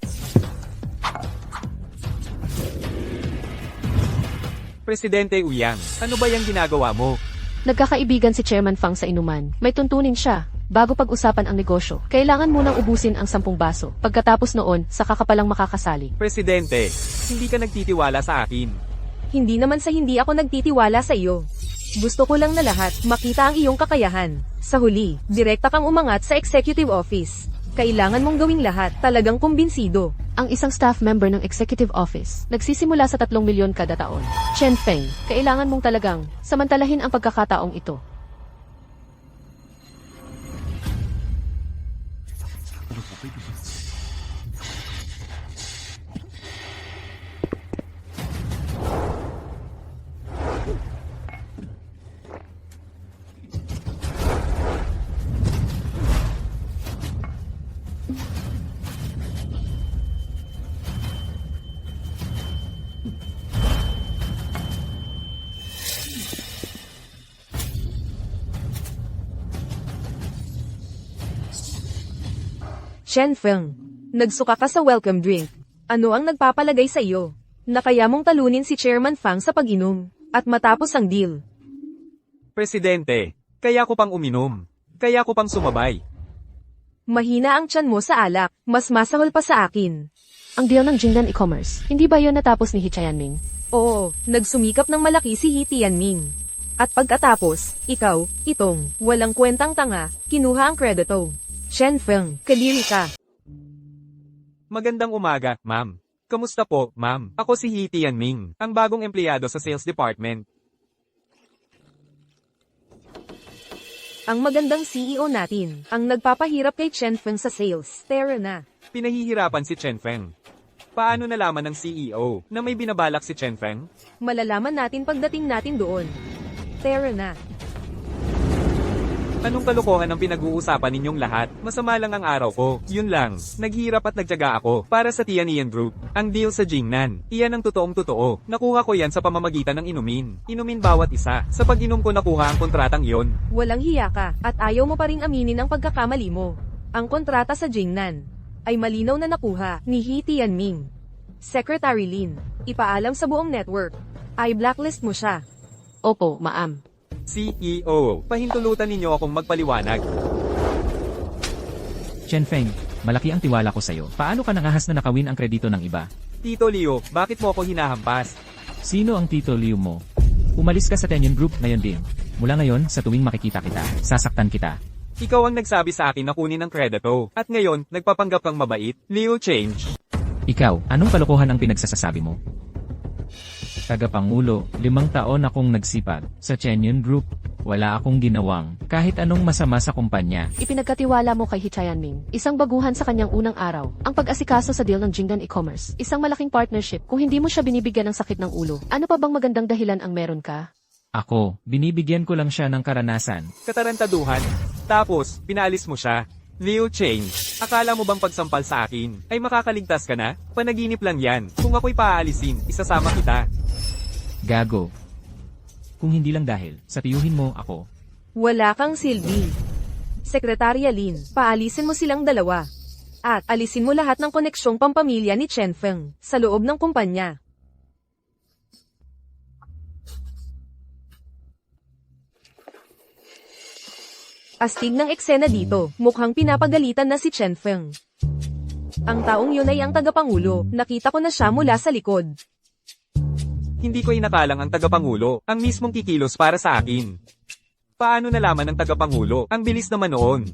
Presidente Uyang, ano ba yung ginagawa mo? Nagkakaibigan si Chairman Fang sa inuman. May tuntunin siya. Bago pag-usapan ang negosyo, kailangan munang ubusin ang 10 baso. Pagkatapos noon, saka ka palang makakasali. Presidente, hindi ka nagtitiwala sa akin. Hindi naman sa hindi ako nagtitiwala sa iyo. Gusto ko lang na lahat, makita ang iyong kakayahan. Sa huli, direkta kang umangat sa executive office. Kailangan mong gawing lahat, talagang kumbinsido. Ang isang staff member ng executive office, nagsisimula sa 3 milyon kada taon. Chen Feng, kailangan mong talagang samantalahin ang pagkakataong ito. Chen Feng, nagsuka ka sa welcome drink. Ano ang nagpapalagay sa iyo? Na kaya mong talunin si Chairman Fang sa pag-inom, at matapos ang deal. Presidente, kaya ko pang uminom. Kaya ko pang sumabay. Mahina ang tiyan mo sa alak, mas masahol pa sa akin. Ang deal ng Jingdan e-commerce, hindi ba yon natapos ni He Tianming? Oo, nagsumikap ng malaki si He Tianming. At pagkatapos, ikaw, itong, walang kwentang tanga, kinuha ang kredito. Chen Feng, kadiri ka. Magandang umaga, ma'am. Kamusta po, ma'am? Ako si He Tianming, ang bagong empleyado sa sales department. Ang magandang CEO natin, ang nagpapahirap kay Chen Feng sa sales. Tara na. Pinahihirapan si Chen Feng. Paano nalaman ng CEO na may binabalak si Chen Feng? Malalaman natin pagdating natin doon. Tara na. Anong kalokohan ang pinag-uusapan ninyong lahat? Masama lang ang araw ko. Yun lang. Naghirap at nagtiyaga ako para sa Tianyan Group. Ang deal sa Jingnan. Iyan ang totoong totoo. Nakuha ko yan sa pamamagitan ng inumin. Inumin bawat isa. Sa pag-inom ko nakuha ang kontratang yon. Walang hiya ka, at ayaw mo pa ring aminin ang pagkakamali mo. Ang kontrata sa Jingnan ay malinaw na nakuha ni He Tianming. Secretary Lin, ipaalam sa buong network. Ay blacklist mo siya. Opo, ma'am. CEO, pahintulutan ninyo akong magpaliwanag. Chen Feng, malaki ang tiwala ko sa'yo. Paano ka nangahas na nakawin ang kredito ng iba? Tito Leo, bakit mo ako hinahampas? Sino ang Tito Liu mo? Umalis ka sa Tenyon Group ngayon din. Mula ngayon, sa tuwing makikita kita, sasaktan kita. Ikaw ang nagsabi sa akin na kunin ang kredito. At ngayon, nagpapanggap kang mabait. Leo change. Ikaw, anong kalokohan ang pinagsasasabi mo? Tagapangulo, 5 taon akong nagsipag sa Chenyon Group. Wala akong ginawang kahit anong masama sa kumpanya. Ipinagkatiwala mo kay He Tianming, isang baguhan sa kanyang unang araw, ang pag-asikaso sa deal ng Jingdan e-commerce, isang malaking partnership. Kung hindi mo siya binibigyan ng sakit ng ulo, ano pa bang magandang dahilan ang meron ka? Ako, binibigyan ko lang siya ng karanasan. Katarantaduhan. Tapos, pinaalis mo siya. Leo change. Akala mo bang pagsampal sa akin ay makakaligtas ka na? Panaginip lang yan. Kung ako'y paaalisin, isasama kita. Gago. Kung hindi lang dahil, sa tiyuhin mo ako. Wala kang silbi. Sekretarya Lin, paalisin mo silang dalawa. At alisin mo lahat ng koneksyong pampamilya ni Chen Feng sa loob ng kumpanya. Astig ng eksena dito, mukhang pinapagalitan na si Chen Feng. Ang taong yun ay ang tagapangulo, nakita ko na siya mula sa likod. Hindi ko inakalang ang tagapangulo, ang mismong kikilos para sa akin. Paano nalaman ng tagapangulo? Ang bilis naman noon.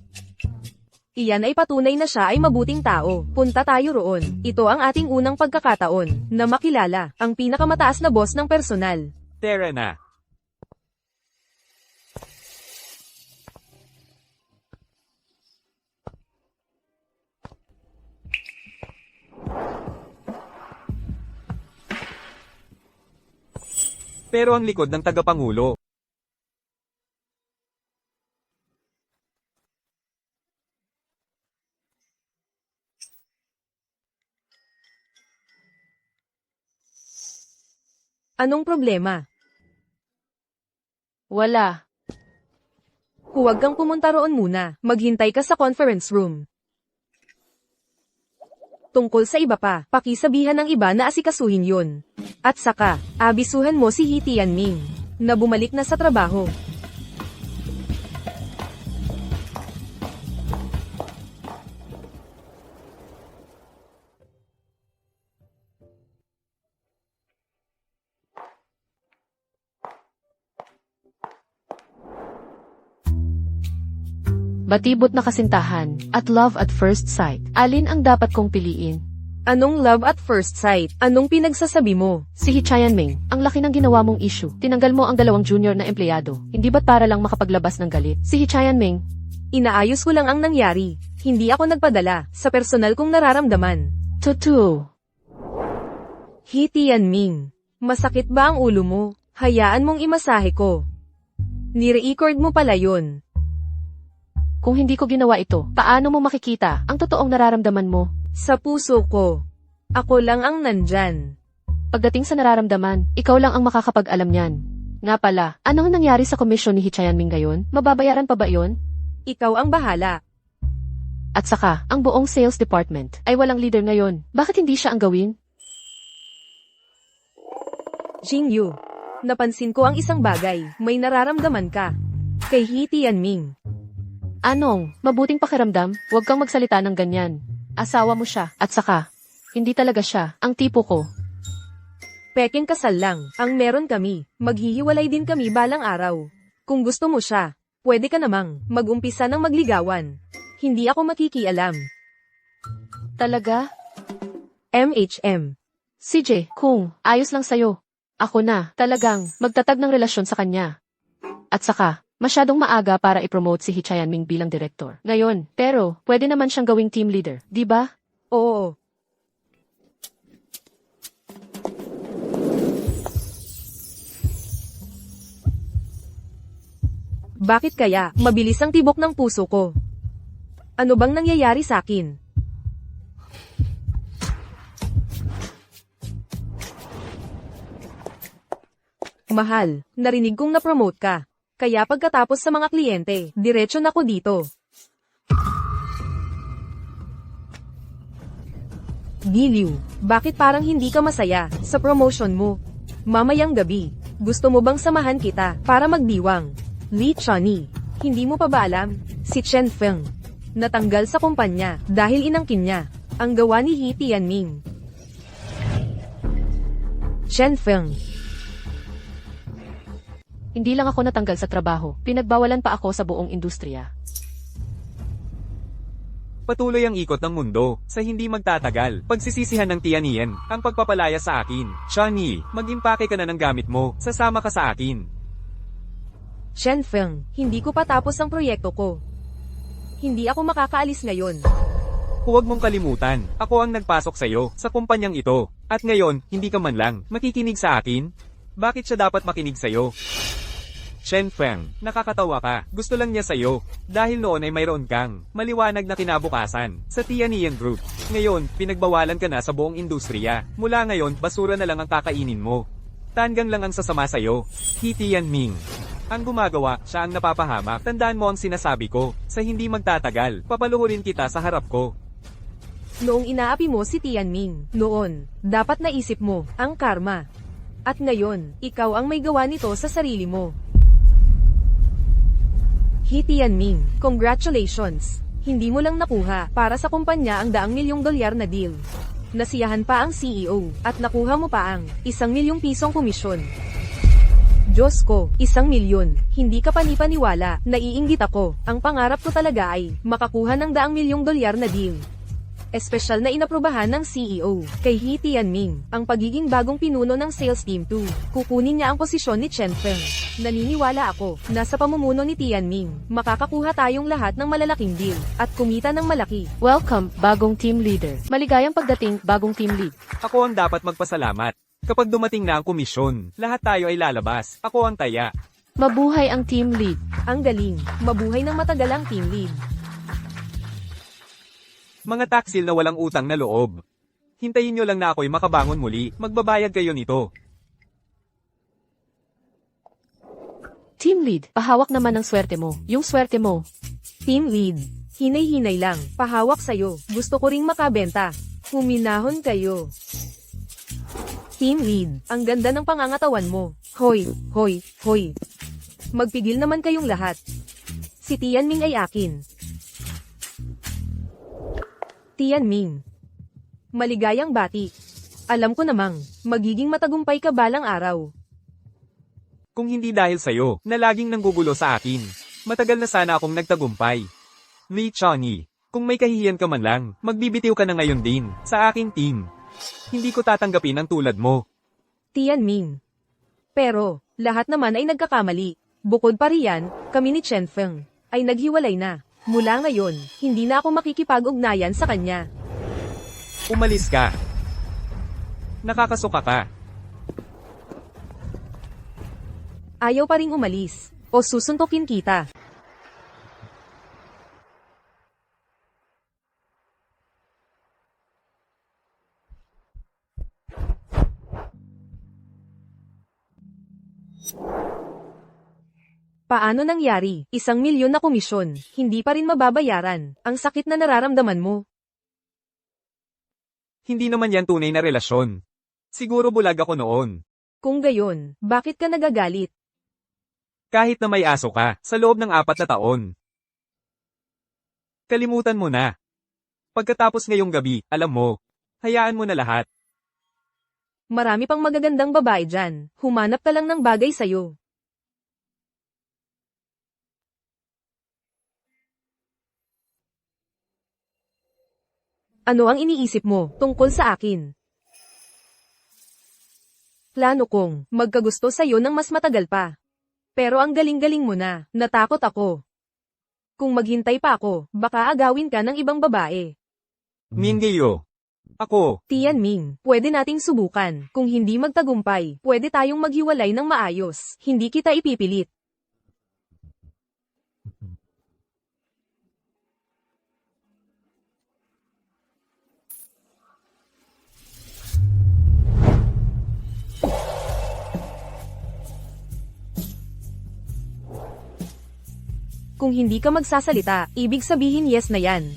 Iyan ay patunay na siya ay mabuting tao. Punta tayo roon. Ito ang ating unang pagkakataon na makilala ang pinakamataas na boss ng personal. Tara na. Pero ang likod ng tagapangulo. Anong problema? Wala. Huwag kang pumunta roon muna. Maghintay ka sa conference room. Tungkol sa iba pa, pakisabihan ng iba na asikasuhin yun. At saka, abisuhan mo si He Tianming na bumalik na sa trabaho. Batibot na kasintahan, at love at first sight. Alin ang dapat kong piliin? Anong love at first sight? Anong pinagsasabi mo? Si He Tianming, ang laki ng ginawa mong issue. Tinanggal mo ang 2 junior na empleyado. Hindi ba't para lang makapaglabas ng galit? Si He Tianming, Inaayos ko lang ang nangyari. Hindi ako nagpadala sa personal kong nararamdaman. Tutu. He Tianming, masakit ba ang ulo mo? Hayaan mong imasahe ko. Ni-record mo pala yun. Kung hindi ko ginawa ito, paano mo makikita ang totoong nararamdaman mo? Sa puso ko. Ako lang ang nandyan. Pagdating sa nararamdaman, ikaw lang ang makakapag-alam niyan. Nga pala, anong nangyari sa komisyon ni He Tianming ngayon? Mababayaran pa ba yon? Ikaw ang bahala. At saka, ang buong sales department ay walang leader ngayon. Bakit hindi siya ang gawin? Jingyu, napansin ko ang isang bagay. May nararamdaman ka. Kay He Tianming. Anong, mabuting pakiramdam? Huwag kang magsalita ng ganyan. Asawa mo siya. At saka, hindi talaga siya ang tipo ko. Peking kasal lang ang meron kami. Maghihiwalay din kami balang araw. Kung gusto mo siya, pwede ka namang mag-umpisa ng magligawan. Hindi ako makikialam. Talaga? MHM. CJ, kung ayos lang sa'yo. Ako na, talagang, magtatag ng relasyon sa kanya. At saka, masyadong maaga para i-promote si He Tianming bilang direktor. Ngayon, pero, pwede naman siyang gawing team leader, di ba? Oo. Bakit kaya mabilis ang tibok ng puso ko? Ano bang nangyayari sa akin? Mahal, narinig kong na-promote ka. Kaya pagkatapos sa mga kliyente, diretso na ko dito. Giliw, bakit parang hindi ka masaya sa promotion mo? Mamayang gabi, gusto mo bang samahan kita para magdiwang? Li Chani, hindi mo pa ba alam? Si Chen Feng, natanggal sa kumpanya dahil inangkin niya ang gawa ni He Tianming. Chen Feng, Hindi lang ako natanggal sa trabaho, pinagbawalan pa ako sa buong industriya. Patuloy ang ikot ng mundo, sa hindi magtatagal. Pagsisisihan ng Tianyan, ang pagpapalaya sa akin. Shani, mag-impake ka na ng gamit mo, sasama ka sa akin. Chen Feng, hindi ko pa tapos ang proyekto ko. Hindi ako makakaalis ngayon. Huwag mong kalimutan, ako ang nagpasok sa'yo, sa kumpanyang ito. At ngayon, hindi ka man lang, makikinig sa akin? Bakit siya dapat makinig sa'yo? Chen Feng, nakakatawa ka, gusto lang niya sa'yo. Dahil noon ay mayroon kang maliwanag na kinabukasan sa Tianyan Group. Ngayon, pinagbawalan ka na sa buong industriya. Mula ngayon, basura na lang ang kakainin mo. Tanggang lang ang sasama sa'yo. He Tianming. Ang gumagawa, siya ang napapahamak. Tandaan mo ang sinasabi ko, sa hindi magtatagal, papaluhurin kita sa harap ko. Noong inaapi mo si Tianming, noon, dapat naisip mo ang karma. At ngayon, ikaw ang may gawa nito sa sarili mo. He Tianming, congratulations! Hindi mo lang nakuha para sa kumpanya ang $100,000,000 na deal. Nasiyahan pa ang CEO, at nakuha mo pa ang ₱1,000,000 komisyon. Diyos ko, $1,000,000. Hindi ka panipaniwala, naiinggit ako. Ang pangarap ko talaga ay makakuha ng $100,000,000 na deal. Espesyal na inaprubahan ng CEO, kay He Tianming, ang pagiging bagong pinuno ng sales team 2. Kukunin niya ang posisyon ni Chen Feng. Naniniwala ako, na sa pamumuno ni Tianming, makakakuha tayong lahat ng malalaking deal, at kumita ng malaki. Welcome, bagong team leader. Maligayang pagdating, bagong team lead. Ako ang dapat magpasalamat. Kapag dumating na ang komisyon, lahat tayo ay lalabas. Ako ang taya. Mabuhay ang team lead. Ang galing. Mabuhay ng matagal ang team lead. Mga taksil na walang utang na loob. Hintayin nyo lang na ako'y makabangon muli. Magbabayad kayo nito. Team lead, pahawak naman ang swerte mo. Yung swerte mo. Team lead. Hinay-hinay lang. Pahawak sa'yo. Gusto ko ring makabenta. Huminahon kayo. Team lead. Ang ganda ng pangangatawan mo. Hoy, hoy, hoy. Magpigil naman kayong lahat. Si Tianming ay akin. Tianming. Maligayang bati. Alam ko namang, magiging matagumpay ka balang araw. Kung hindi dahil sa'yo, na laging nanggugulo sa akin, matagal na sana akong nagtagumpay. Li Changyi, kung may kahihiyan ka man lang, magbibitiw ka na ngayon din, sa aking team. Hindi ko tatanggapin ang tulad mo. Tianming. Pero, lahat naman ay nagkakamali. Bukod pa riyan, kami ni Chen Feng ay naghiwalay na. Mula ngayon, hindi na ako makikipag-ugnayan sa kanya. Umalis ka. Nakakasuka ka. Ayaw pa ring umalis. O susuntukin kita. Paano nangyari? 1,000,000 na komisyon, hindi pa rin mababayaran. Ang sakit na nararamdaman mo. Hindi naman yan tunay na relasyon. Siguro bulag ako noon. Kung gayon, bakit ka nagagalit? Kahit na may aso ka, sa loob ng 4 na taon. Kalimutan mo na. Pagkatapos ngayong gabi, alam mo, hayaan mo na lahat. Marami pang magagandang babae dyan. Humanap ka lang ng bagay sa'yo. Ano ang iniisip mo tungkol sa akin? Plano kong magkagusto sa'yo ng mas matagal pa. Pero ang galing-galing mo na, natakot ako. Kung maghintay pa ako, baka agawin ka ng ibang babae. Minggeyo. Ako, Tianming, pwede nating subukan. Kung hindi magtagumpay, pwede tayong maghiwalay ng maayos. Hindi kita ipipilit. Kung hindi ka magsasalita, ibig sabihin yes na yan.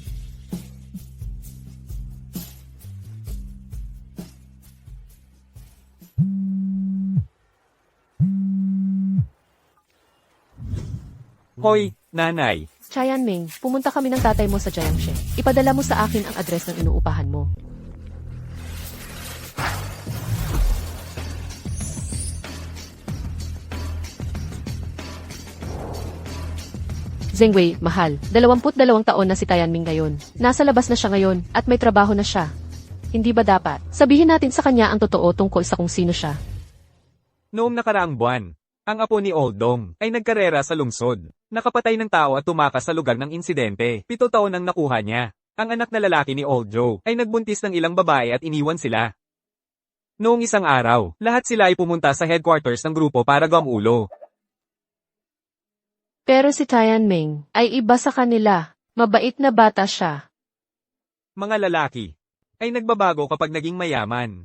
hoy, nanay. Tianming, pumunta kami ng tatay mo sa Jiangshe. Ipadala mo sa akin ang address ng inuupahan mo. Zhengwei, mahal, 22 taon na si Tianming ngayon. Nasa labas na siya ngayon, at may trabaho na siya. Hindi ba dapat? Sabihin natin sa kanya ang totoo tungkol sa kung sino siya. Noong nakaraang buwan, ang apo ni Oldong ay nagkarera sa lungsod. Nakapatay ng tao at tumakas sa lugar ng insidente. 7 taon ang nakuha niya. Ang anak na lalaki ni Old Joe ay nagbuntis ng ilang babae at iniwan sila. Noong isang araw, lahat sila ay pumunta sa headquarters ng grupo para gamulo. Pero si Tianming ay iba sa kanila. Mabait na bata siya. Mga lalaki ay nagbabago kapag naging mayaman.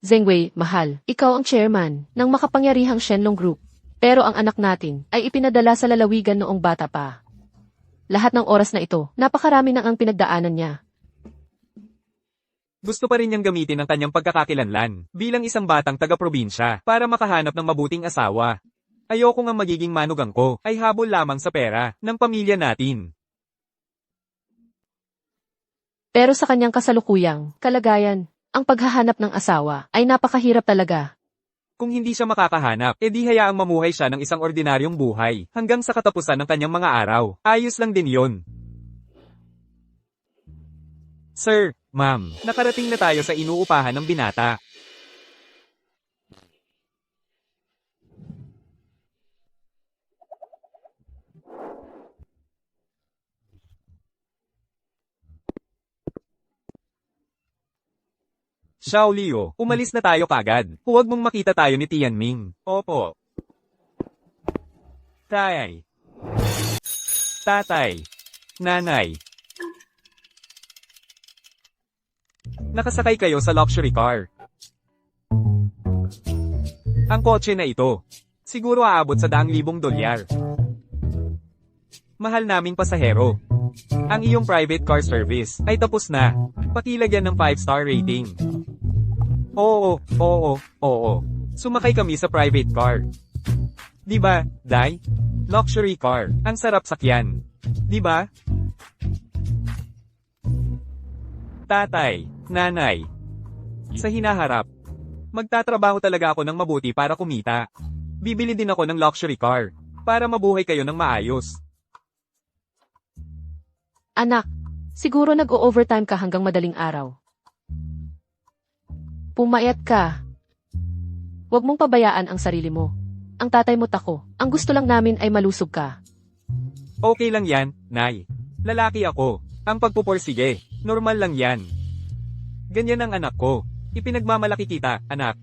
Zhengwei, mahal, ikaw ang chairman ng makapangyarihang Shenlong Group. Pero ang anak natin ay ipinadala sa lalawigan noong bata pa. Lahat ng oras na ito, napakarami nang ang pinagdaanan niya. Gusto pa rin niyang gamitin ang kanyang pagkakakilanlan bilang isang batang taga-probinsya para makahanap ng mabuting asawa. Ayoko nga magiging manugang ko ay habol lamang sa pera ng pamilya natin. Pero sa kanyang kasalukuyang kalagayan, ang paghahanap ng asawa ay napakahirap talaga. Kung hindi siya makakahanap, edi hayaang mamuhay siya ng isang ordinaryong buhay hanggang sa katapusan ng kanyang mga araw. Ayos lang din yon. Sir, ma'am, nakarating na tayo sa inuupahan ng binata. Xiao Liu, umalis na tayo kagad. Huwag mong makita tayo ni Tianming. Opo. Tay. Tatay. Nanay. Nakasakay kayo sa luxury car. Ang kotse na ito, siguro aabot sa $100,000. Mahal naming pasahero. Ang iyong private car service ay tapos na. Pakilagyan ng 5-star rating. Oo. Sumakay kami sa private car. Diba, Day? Luxury car. Ang sarap sakyan. Diba? Tatay, nanay. Sa hinaharap. Magtatrabaho talaga ako ng mabuti para kumita. Bibili din ako ng luxury car. Para mabuhay kayo ng maayos. Anak, siguro nag-o-overtime ka hanggang madaling araw. Pumayat ka. Huwag mong pabayaan ang sarili mo. Ang tatay mo't ako. Ang gusto lang namin ay malusog ka. Okay lang yan, Nay. Lalaki ako. Ang pagpuporsige, normal lang yan. Ganyan ang anak ko. Ipinagmamalaki kita, anak.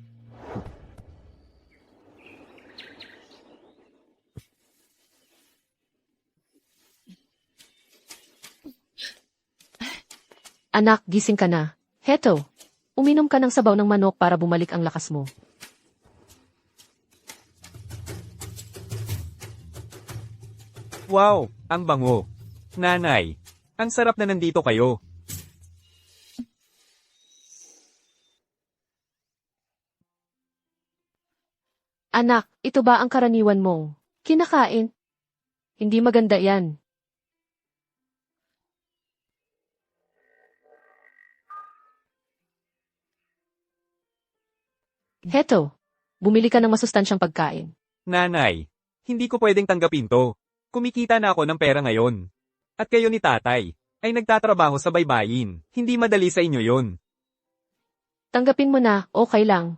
Anak, gising ka na. Heto, uminom ka ng sabaw ng manok para bumalik ang lakas mo. Wow, ang bango. Nanay, ang sarap na nandito kayo. Anak, ito ba ang karaniwan mong kinakain? Hindi maganda yan. Heto, bumili ka ng masustansyang pagkain. Nanay, hindi ko pwedeng tanggapin to. Kumikita na ako ng pera ngayon. At kayo ni tatay, ay nagtatrabaho sa baybayin. Hindi madali sa inyo yon. Tanggapin mo na, okay lang.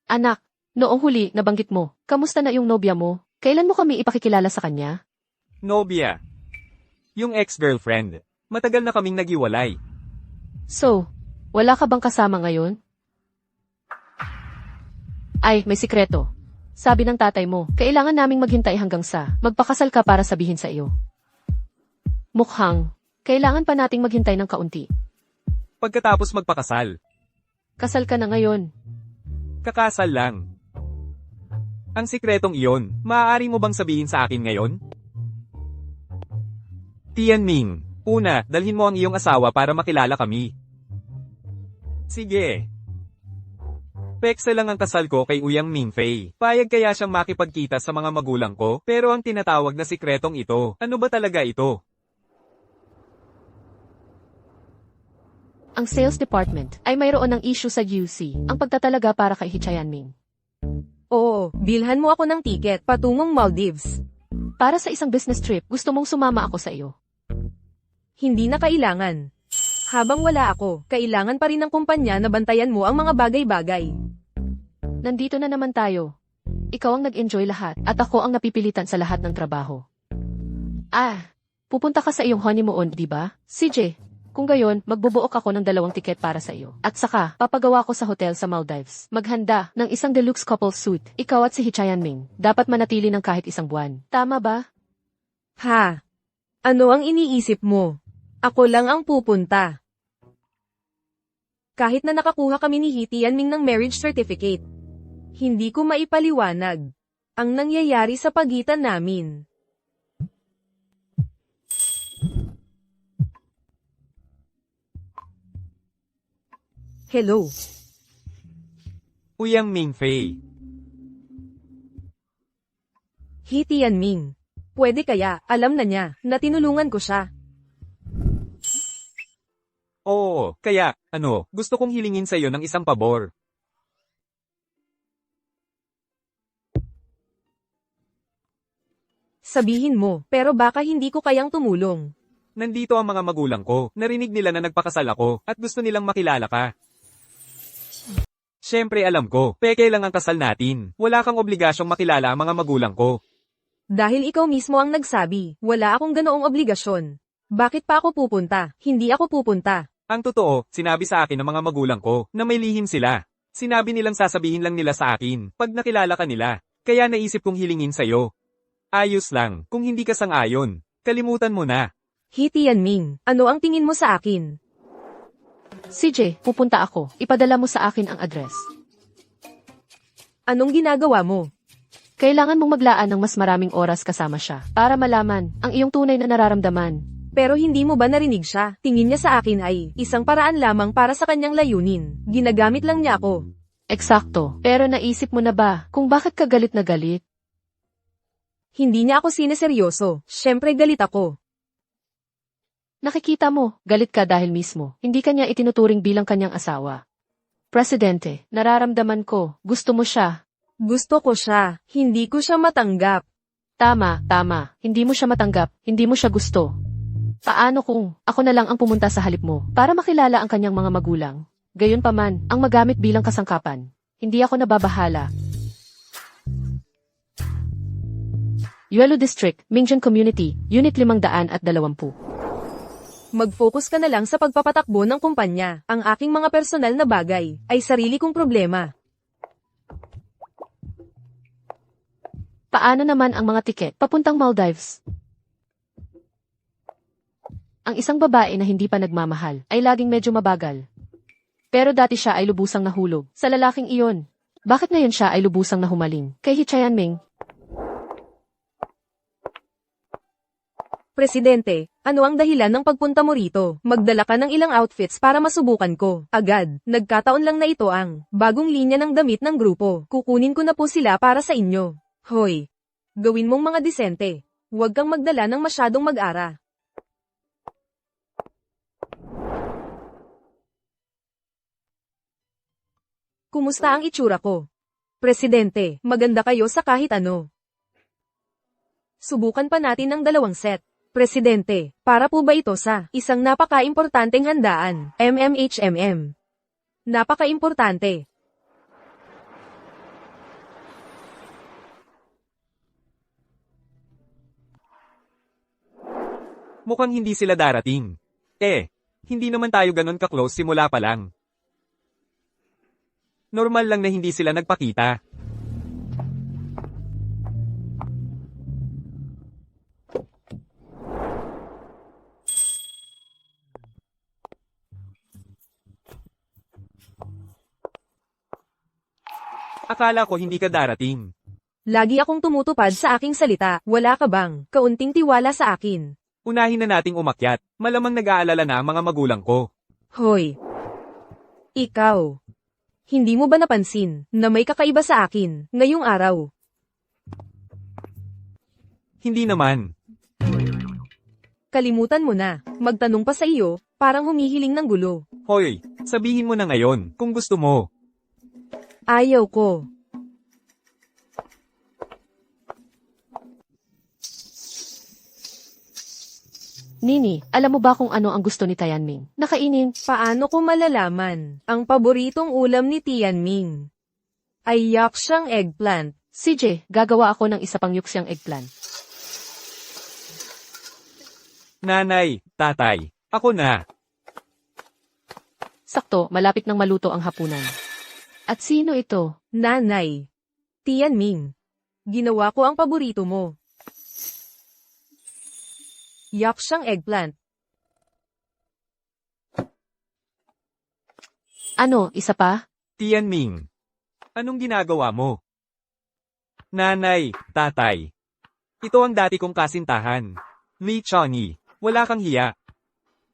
Anak, noong huli nabanggit mo, kamusta na yung nobya mo? Kailan mo kami ipakikilala sa kanya? Nobya. Yung ex-girlfriend. Matagal na kaming nagiwalay. So, wala ka bang kasama ngayon? Ay, may sikreto. Sabi ng tatay mo, kailangan naming maghintay hanggang sa magpakasal ka para sabihin sa iyo. Mukhang, kailangan pa nating maghintay ng kaunti. Pagkatapos magpakasal. Kasal ka na ngayon. Kakasal lang. Ang sikretong iyon, maaari mo bang sabihin sa akin ngayon? Tianming, una, dalhin mo ang iyong asawa para makilala kami. Sige. Peksa lang ang kasal ko kay Uyang Mingfei. Payag kaya siyang makipagkita sa mga magulang ko, pero ang tinatawag na sikretong ito, ano ba talaga ito? Ang sales department ay mayroon ng issue sa UC, ang pagtatalaga para kay Hichayanming. Oo, bilhan mo ako ng tiket patungong Maldives. Para sa isang business trip, gusto mong sumama ako sa iyo. Hindi na kailangan. Habang wala ako, kailangan pa rin ng kumpanya na bantayan mo ang mga bagay-bagay. Nandito na naman tayo. Ikaw ang nag-enjoy lahat, at ako ang napipilitan sa lahat ng trabaho. Pupunta ka sa iyong honeymoon, di ba? CJ, kung gayon, magbubuok ako ng 2 tiket para sa iyo. At saka, papagawa ko sa hotel sa Maldives. Maghanda ng isang deluxe couple suite. Ikaw at si Hichayanming, dapat manatili ng kahit 1 buwan. Tama ba? Ha? Ano ang iniisip mo? Ako lang ang pupunta. Kahit na nakakuha kami ni Tianming ng marriage certificate, hindi ko maipaliwanag ang nangyayari sa pagitan namin. Hello. Uyang Mingfei. Tianming. Pwede kaya, alam na niya, na tinulungan ko siya. Oo, kaya, gusto kong hilingin sa iyo ng isang pabor. Sabihin mo, pero baka hindi ko kayang tumulong. Nandito ang mga magulang ko, narinig nila na nagpakasal ako, at gusto nilang makilala ka. Siyempre alam ko, peke lang ang kasal natin. Wala kang obligasyong makilala ang mga magulang ko. Dahil ikaw mismo ang nagsabi, wala akong ganoong obligasyon. Bakit pa ako pupunta? Hindi ako pupunta. Ang totoo, sinabi sa akin ng mga magulang ko na may lihim sila. Sinabi nilang sasabihin lang nila sa akin pag nakilala ka nila. Kaya naisip kong hilingin sa'yo. Ayos lang, kung hindi ka sang-ayon, kalimutan mo na. Hi Tianming, ano ang tingin mo sa akin? CJ, pupunta ako. Ipadala mo sa akin ang address. Anong ginagawa mo? Kailangan mong maglaan ng mas maraming oras kasama siya para malaman ang iyong tunay na nararamdaman. Pero hindi mo ba narinig siya? Tingin niya sa akin ay isang paraan lamang para sa kanyang layunin. Ginagamit lang niya ako. Eksakto. Pero naisip mo na ba kung bakit ka galit na galit? Hindi niya ako sineseryoso. Siyempre galit ako. Nakikita mo, galit ka dahil mismo. Hindi kanya itinuturing bilang kanyang asawa. Presidente, nararamdaman ko, gusto mo siya. Gusto ko siya. Hindi ko siya matanggap. Tama. Hindi mo siya matanggap, hindi mo siya gusto. Paano kung ako na lang ang pumunta sa halip mo para makilala ang kanyang mga magulang? Gayunpaman, ang magamit bilang kasangkapan. Hindi ako nababahala. Yuelo District, Mingjian Community, Unit 520. Mag-focus ka na lang sa pagpapatakbo ng kumpanya. Ang aking mga personal na bagay ay sarili kong problema. Paano naman ang mga tiket papuntang Maldives? Ang isang babae na hindi pa nagmamahal ay laging medyo mabagal. Pero dati siya ay lubusang nahulog sa lalaking iyon. Bakit ngayon siya ay lubusang nahumaling kay Hi Tianming? Presidente, ano ang dahilan ng pagpunta mo rito? Magdala ka ng ilang outfits para masubukan ko. Agad, nagkataon lang na ito ang bagong linya ng damit ng grupo. Kukunin ko na po sila para sa inyo. Hoy, gawin mong mga disente. Huwag kang magdala ng masyadong mag-ara. Kumusta ang itsura ko? Presidente, maganda kayo sa kahit ano. Subukan pa natin ng 2 set. Presidente, para po ba ito sa isang napaka-importanteng handaan, MMHMM? Napaka-importante. Mukhang hindi sila darating. Hindi naman tayo ganon ka-close simula pa lang. Normal lang na hindi sila nagpakita. Akala ko hindi ka darating. Lagi akong tumutupad sa aking salita. Wala ka bang kaunting tiwala sa akin? Unahin na nating umakyat. Malamang nag-aalala na ang mga magulang ko. Hoy. Ikaw. Hindi mo ba napansin na may kakaiba sa akin ngayong araw? Hindi naman. Kalimutan mo na. Magtanong pa sa iyo, parang humihiling ng gulo. Hoy, sabihin mo na ngayon kung gusto mo. Ayaw ko. Nini, alam mo ba kung ano ang gusto ni Tianming? Nakainin. Paano ko malalaman? Ang paboritong ulam ni Tianming ay yakshang eggplant. CJ, gagawa ako ng isa pang yuksyang eggplant. Nanay, tatay, ako na. Sakto, malapit nang maluto ang hapunan. At sino ito? Nanay. Tianming. Ginawa ko ang paborito mo. Yakshang eggplant. Ano, isa pa? Tianming. Anong ginagawa mo? Nanay, tatay. Ito ang dati kong kasintahan. Li Chonyi, wala kang hiya.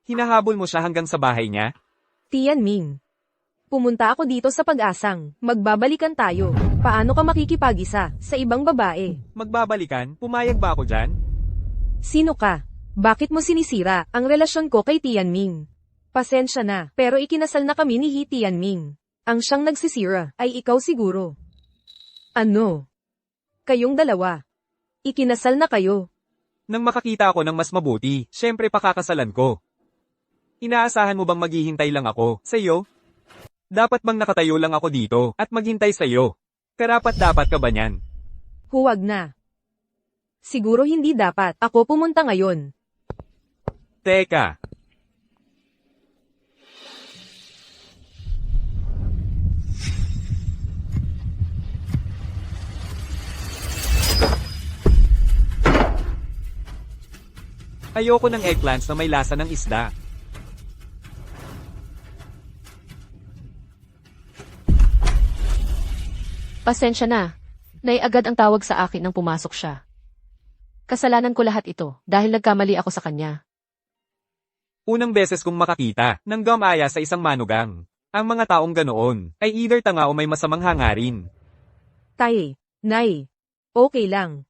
Hinahabol mo siya hanggang sa bahay niya? Tianming. Pumunta ako dito sa pag-asang. Magbabalikan tayo. Paano ka makikipag-isa sa ibang babae? Magbabalikan? Pumayag ba ako dyan? Sino ka? Bakit mo sinisira ang relasyon ko kay Tianming? Pasensya na, pero ikinasal na kami ni Hi Tianming. Ang siyang nagsisira ay ikaw siguro. Ano? Kayong dalawa. Ikinasal na kayo. Nang makakita ako ng mas mabuti, syempre pakakasalan ko. Inaasahan mo bang maghihintay lang ako sa iyo? Dapat bang nakatayo lang ako dito at maghintay sa iyo? Karapat-dapat ka ba niyan? Huwag na. Siguro hindi dapat ako pumunta ngayon. Teka. Ayoko ng eggplants na may lasa ng isda. Pasensya na. Nay agad ang tawag sa akin nang pumasok siya. Kasalanan ko lahat ito dahil nagkamali ako sa kanya. Unang beses kong makakita ng gumaya sa isang manugang. Ang mga taong ganoon ay either tanga o may masamang hangarin. Tay, Nay, okay lang.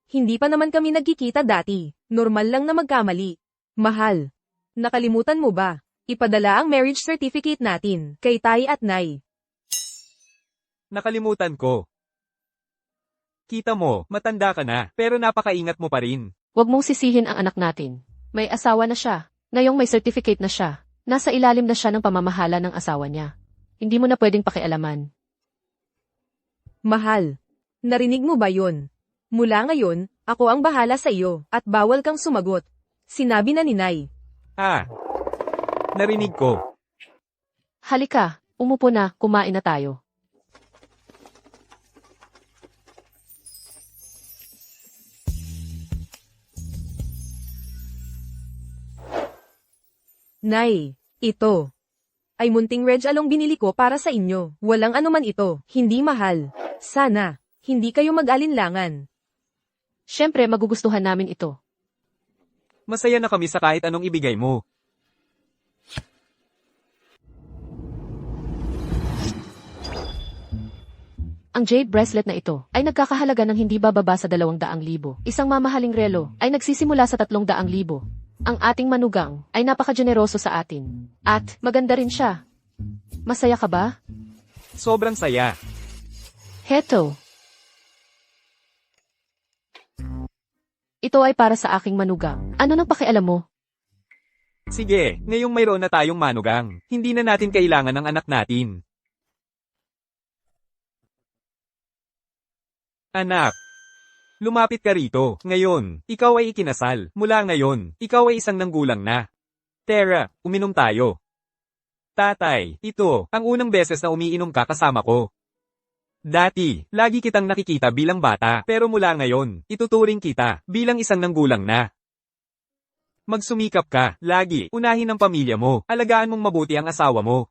Hindi pa naman kami nagkikita dati. Normal lang na magkamali. Mahal. Nakalimutan mo ba? Ipadala ang marriage certificate natin kay Tay at Nay. Nakalimutan ko. Kita mo, matanda ka na, pero napakaingat mo pa rin. Huwag mong sisihin ang anak natin. May asawa na siya. Ngayong may certificate na siya. Nasa ilalim na siya ng pamamahala ng asawa niya. Hindi mo na pwedeng pakialaman. Mahal. Narinig mo ba yun? Mula ngayon, ako ang bahala sa iyo at bawal kang sumagot. Sinabi na ni Nay. Ah, narinig ko. Halika, umupo na, kumain na tayo. Nay, ito ay munting red along binili ko para sa inyo. Walang anuman ito, hindi mahal. Sana, hindi kayo mag-alinlangan. Siyempre, magugustuhan namin ito. Masaya na kami sa kahit anong ibigay mo. Ang jade bracelet na ito ay nagkakahalaga ng hindi bababa sa 200,000. Isang mamahaling relo ay nagsisimula sa 300,000. Ang ating manugang ay napakageneroso sa atin. At maganda rin siya. Masaya ka ba? Sobrang saya. Heto. Ito ay para sa aking manugang. Ano nang pakialam mo? Sige, ngayong mayroon na tayong manugang, hindi na natin kailangan ng anak natin. Anak, lumapit ka rito. Ngayon, ikaw ay ikinasal. Mula ngayon, ikaw ay isang nanggulang na. Tara, uminom tayo. Tatay, ito, ang unang beses na umiinom ka kasama ko. Dati, lagi kitang nakikita bilang bata, pero mula ngayon, ituturing kita bilang isang nanggulang na. Magsumikap ka, lagi, unahin ang pamilya mo, alagaan mong mabuti ang asawa mo.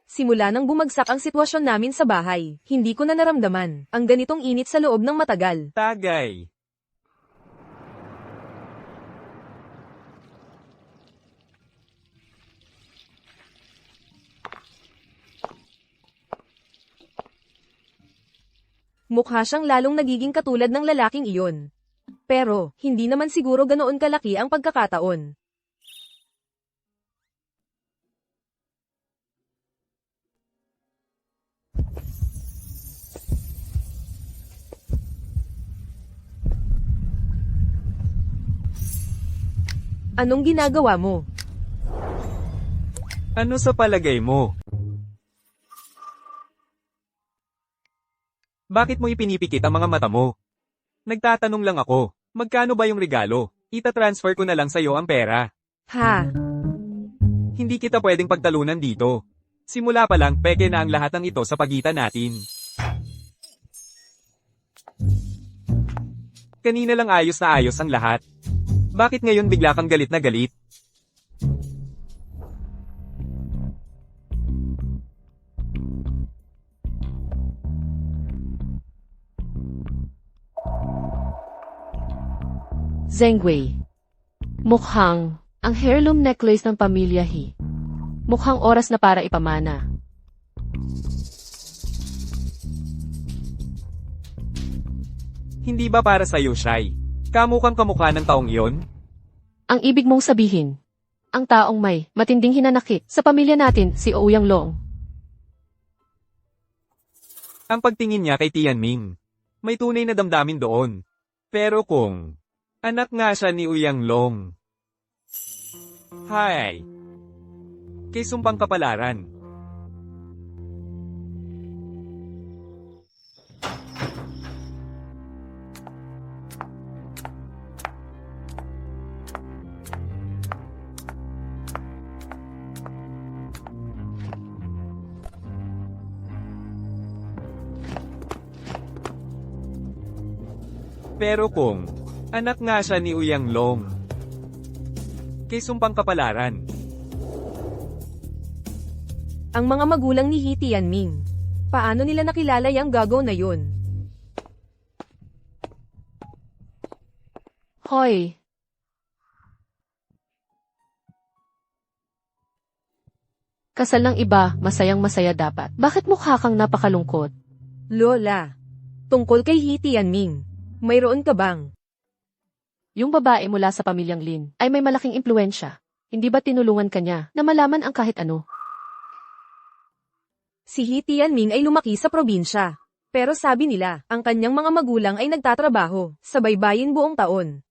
Simula nang bumagsak ang sitwasyon namin sa bahay, hindi ko na naramdaman ang ganitong init sa loob ng matagal. Tagay. Mukha siyang lalong nagiging katulad ng lalaking iyon. Pero, hindi naman siguro ganoon kalaki ang pagkakataon. Anong ginagawa mo? Ano sa palagay mo? Bakit mo ipinipikit ang mga mata mo? Nagtatanong lang ako, magkano ba yung regalo? Ita-transfer ko na lang sa'yo ang pera. Ha? Hindi kita pwedeng pagtalunan dito. Simula pa lang, peke na ang lahat ng ito sa pagitan natin. Kanina lang ayos na ayos ang lahat. Bakit ngayon bigla kang galit na galit? Zengwei. Mukhang ang heirloom necklace ng pamilya He. Mukhang oras na para ipamana. Hindi ba para sa'yo, Shai? Kamukhang kamukha ng taong iyon? Ang ibig mong sabihin, ang taong may matinding hinanakit sa pamilya natin si Ouyang Long. Ang pagtingin niya kay Tianming. May tunay na damdamin doon. Pero kung anak nga siya ni Ouyang Long. Hi. Kay sumpang kapalaran. Pero kung Anak nga siya ni Uyang Long. Kay sumpang kapalaran. Ang mga magulang ni He Tianming. Paano nila nakilala yung gago na yun? Hoy! Kasal ng iba, masayang masaya dapat. Bakit mukha kang napakalungkot? Lola, tungkol kay He Tianming, mayroon ka bang? Yung babae mula sa pamilyang Lin ay may malaking impluensya. Hindi ba tinulungan ka niya na malaman ang kahit ano? Si He Tianming ay lumaki sa probinsya. Pero sabi nila, ang kanyang mga magulang ay nagtatrabaho sa baybayin buong taon.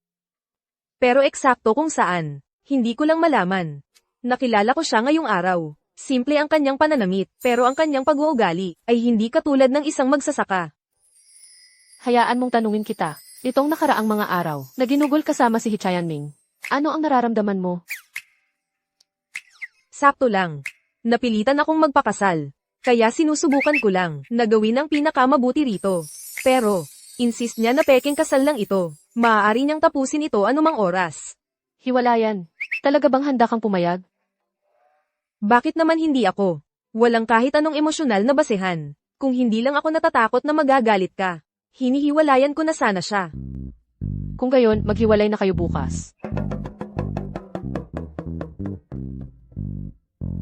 Pero eksakto kung saan, hindi ko lang malaman. Nakilala ko siya ngayong araw. Simple ang kanyang pananamit, pero ang kanyang pag-uugali ay hindi katulad ng isang magsasaka. Hayaan mong tanungin kita. Nitong nakaraang mga araw, na ginugol kasama si He Tianming. Ano ang nararamdaman mo? Sakto lang. Napilitan akong magpakasal. Kaya sinusubukan ko lang na gawin ang pinakamabuti rito. Pero, insist niya na peking kasal lang ito. Maaari niyang tapusin ito anumang oras. Hiwalayan. Talaga bang handa kang pumayag? Bakit naman hindi ako? Walang kahit anong emosyonal na basehan. Kung hindi lang ako natatakot na magagalit ka. Hinihiwalayan ko na sana siya. Kung gayon, maghiwalay na kayo bukas.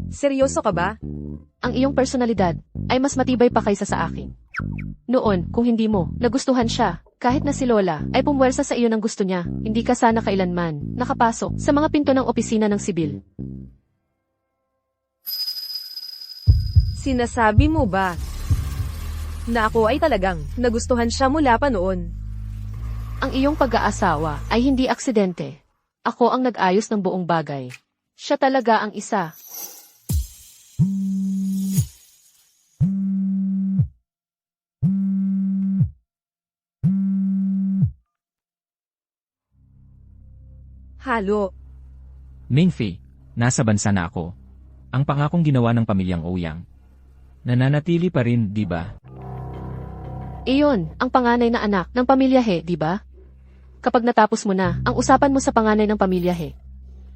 Seryoso ka ba? Ang iyong personalidad ay mas matibay pa kaysa sa akin. Noon, kung hindi mo nagustuhan siya, kahit na si Lola ay pumwersa sa iyo ng gusto niya, hindi ka sana kailanman nakapasok sa mga pinto ng opisina ng sibil. Sinasabi mo ba na ako ay talagang nagustuhan siya mula pa noon? Ang iyong pag-aasawa ay hindi aksidente. Ako ang nag-ayos ng buong bagay. Siya talaga ang isa. Halo. Mingfei, nasa bansa na ako. Ang pangakong ginawa ng pamilyang Ouyang. Nananatili pa rin, di ba? Iyon, ang panganay na anak ng pamilya He, di ba? Kapag natapos mo na ang usapan mo sa panganay ng pamilya He,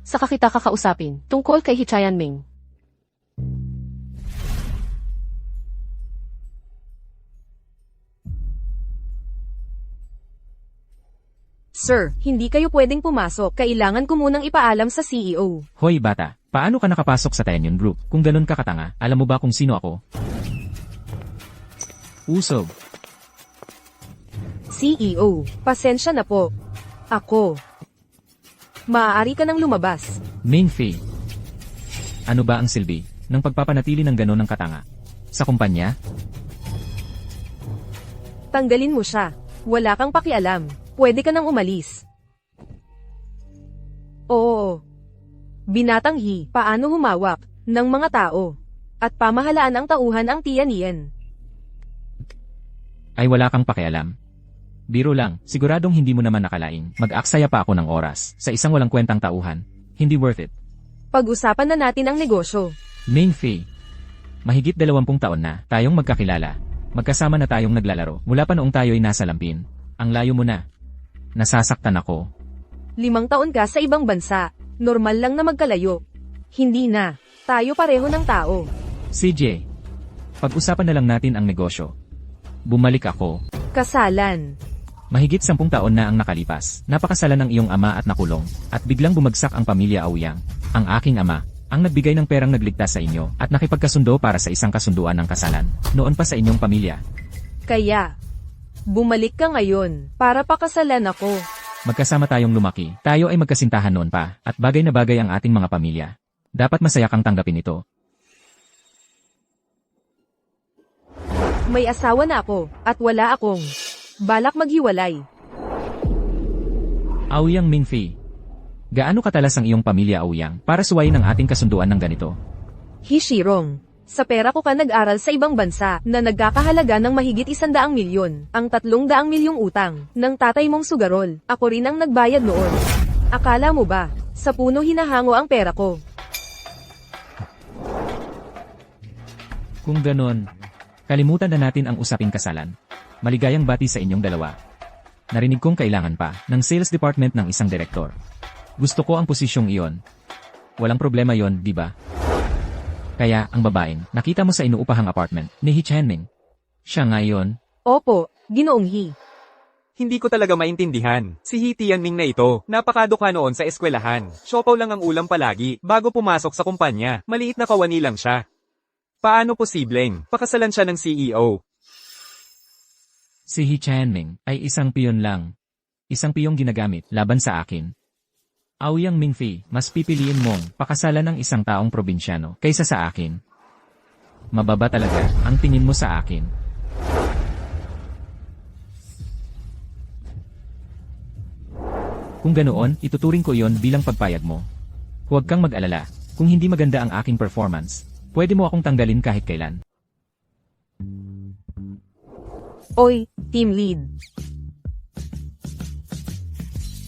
saka kita kakausapin tungkol kay He Tianming. Sir, hindi kayo pwedeng pumasok. Kailangan ko munang ipaalam sa CEO. Hoy bata, paano ka nakapasok sa Tianyun Group? Kung ganun ka katanga, alam mo ba kung sino ako? Usog. CEO, pasensya na po. Ako. Maaari ka nang lumabas. Mingfei. Ano ba ang silbi ng pagpapanatili ng ganon ng katanga? Sa kumpanya? Tanggalin mo siya. Wala kang pakialam. Pwede ka nang umalis. Oo. Binatang He, paano humawak ng mga tao at pamahalaan ang tauhan ang Tianyan. Ay wala kang pakialam. Biro lang, siguradong hindi mo naman nakalaing. Mag-aksaya pa ako ng oras sa isang walang kwentang tauhan. Hindi worth it. Pag-usapan na natin ang negosyo. Mingfei. Mahigit 20 taon na tayong magkakilala. Magkasama na tayong naglalaro mula pa noong tayo'y nasa lampin. Ang layo mo na. Nasasaktan ako. 5 taon ka sa ibang bansa. Normal lang na magkalayo. Hindi na. Tayo pareho ng tao. CJ. Pag-usapan na lang natin ang negosyo. Bumalik ako. Kasalan. Mahigit 10 taon na ang nakalipas. Napakasalan ng iyong ama at nakulong. At biglang bumagsak ang pamilya Ouyang. Ang aking ama, ang nagbigay ng perang nagligtas sa inyo at nakipagkasundo para sa isang kasunduan ng kasalan. Noon pa sa inyong pamilya. Kaya, bumalik ka ngayon para pakasalan ako. Magkasama tayong lumaki. Tayo ay magkasintahan noon pa. At bagay na bagay ang ating mga pamilya. Dapat masaya kang tanggapin ito. May asawa na ako at wala akong balak maghiwalay. Ouyang Mingfei. Gaano katalas ang iyong pamilya Ouyang para suwayin ang ating kasunduan ng ganito? Hishirong, sa pera ko ka nag-aral sa ibang bansa na nagkakahalaga ng mahigit 100 milyon, ang 300 milyong utang ng tatay mong sugarol. Ako rin ang nagbayad noon. Akala mo ba, sa puno hinahango ang pera ko? Kung ganon, kalimutan na natin ang usaping kasalan. Maligayang bati sa inyong dalawa. Narinig kong kailangan pa ng sales department ng isang direktor. Gusto ko ang posisyong iyon. Walang problema yon, di ba? Kaya, ang babaeng, nakita mo sa inuupahang apartment, ni Hee Chanming. Siya nga iyon. Opo, Ginoong Hee. Hindi ko talaga maintindihan. Si Hee Tianming na ito, napakadukha noon sa eskwelahan. Siopaw lang ang ulam palagi, bago pumasok sa kumpanya. Maliit na kawani lang siya. Paano posibleng pakasalan siya ng CEO? Si Hee Chanming ay isang piyon lang. Isang piyong ginagamit laban sa akin. Aoyang Mingfei, mas pipiliin mong pakasalan ng isang taong probinsyano kaysa sa akin. Mababa talaga ang tingin mo sa akin. Kung ganoon, ituturing ko iyon bilang pagpayag mo. Huwag kang mag-alala. Kung hindi maganda ang aking performance, pwede mo akong tanggalin kahit kailan. Oy, team lead.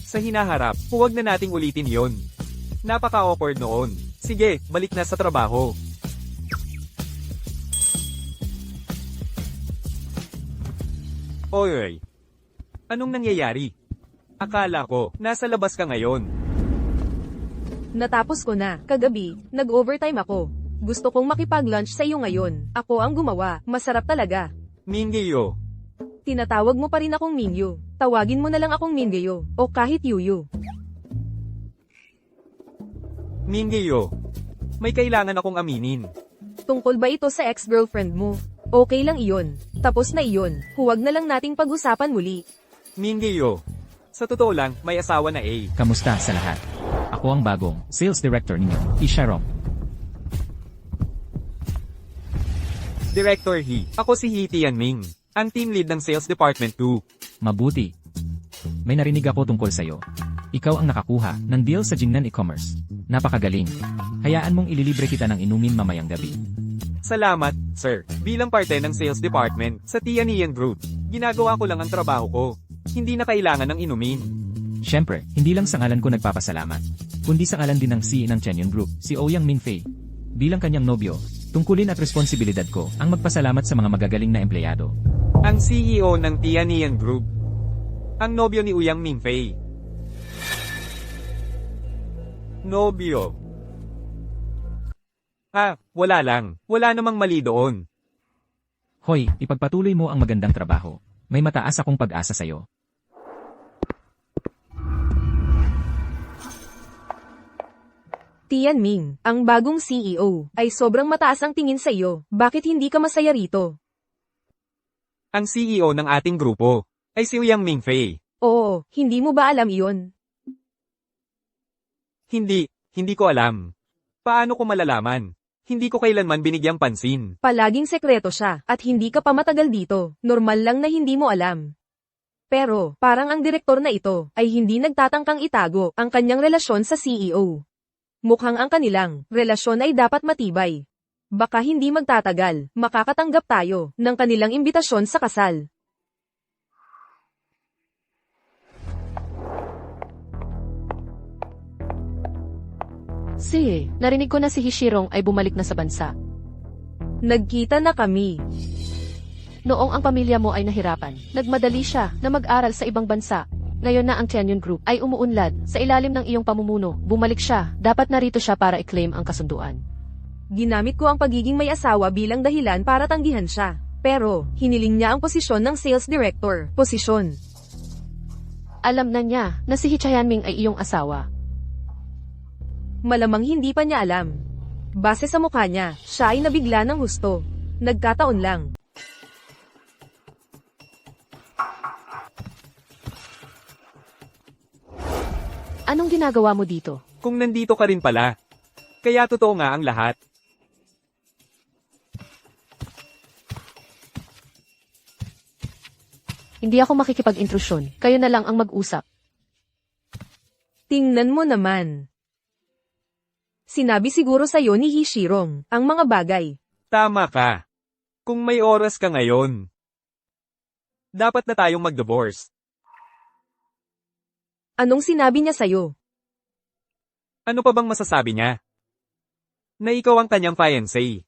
Sa hinaharap, huwag na nating ulitin yon. Napaka-awkward noon. Sige, balik na sa trabaho. Oy, anong nangyayari? Akala ko, nasa labas ka ngayon. Natapos ko na, kagabi, nag-overtime ako. Gusto kong makipag-lunch sa iyo ngayon. Ako ang gumawa, masarap talaga. Mingyo. Tinatawag mo pa rin akong Mingyu. Tawagin mo na lang akong Mingyo, o kahit Yuyu. Mingyo. May kailangan akong aminin. Tungkol ba ito sa ex-girlfriend mo? Okay lang iyon. Tapos na iyon. Huwag na lang nating pag-usapan muli. Mingyo. Sa totoo lang, may asawa na A. Kamusta sa lahat? Ako ang bagong sales director ninyo, Hee Sharong. Director Hee. Ako si Hee Tianming, ang team lead ng Sales Department 2. Mabuti. May narinig ako tungkol sa'yo. Ikaw ang nakakuha ng deal sa Jingnan e-commerce. Napakagaling. Hayaan mong ililibre kita ng inumin mamayang gabi. Salamat, sir. Bilang parte ng Sales Department sa Tianian Group, ginagawa ko lang ang trabaho ko. Hindi na kailangan ng inumin. Siyempre, hindi lang sa ngalan ko nagpapasalamat, kundi sa ngalan din ng CEO ng Tianian Group, si Ouyang Minfei. Bilang kanyang nobyo, tungkulin at responsibilidad ko ang magpasalamat sa mga magagaling na empleyado. Ang CEO ng Tianian Group. Ang nobyo ni Ouyang Minfei. Nobyo. Wala lang. Wala namang mali doon. Hoy, ipagpatuloy mo ang magandang trabaho. May mataas akong pag-asa sa'yo. Tianming, ang bagong CEO, ay sobrang mataas ang tingin sa iyo. Bakit hindi ka masaya rito? Ang CEO ng ating grupo ay si Ouyang Minfei. Oo, hindi mo ba alam iyon? Hindi ko alam. Paano ko malalaman? Hindi ko kailanman binigyang pansin. Palaging sekreto siya, at hindi ka pa matagal dito. Normal lang na hindi mo alam. Pero, parang ang direktor na ito, ay hindi nagtatangkang itago ang kanyang relasyon sa CEO. Mukhang ang kanilang relasyon ay dapat matibay. Baka hindi magtatagal, makakatanggap tayo ng kanilang imbitasyon sa kasal. Sige, narinig ko na si Hishirong ay bumalik na sa bansa. Nagkita na kami. Noong ang pamilya mo ay nahirapan, nagmadali siya na mag-aral sa ibang bansa. Ngayon na ang Tianyun Group ay umuunlad sa ilalim ng iyong pamumuno. Bumalik siya, dapat narito siya para i-claim ang kasunduan. Ginamit ko ang pagiging may asawa bilang dahilan para tanggihan siya. Pero, hiniling niya ang posisyon ng sales director. Posisyon. Alam na niya na si Hee Chanming ay iyong asawa. Malamang hindi pa niya alam. Base sa mukha niya, siya ay nabigla ng husto. Nagkataon lang. Anong ginagawa mo dito? Kung nandito ka rin pala. Kaya totoo nga ang lahat. Hindi ako makikipag-intrusyon. Kayo na lang ang mag-usap. Tingnan mo naman. Sinabi siguro sa'yo ni Hishirong ang mga bagay. Tama ka. Kung may oras ka ngayon, dapat na tayong mag-divorce. Anong sinabi niya sa'yo? Ano pa bang masasabi niya? Na ikaw ang kanyang fiancé.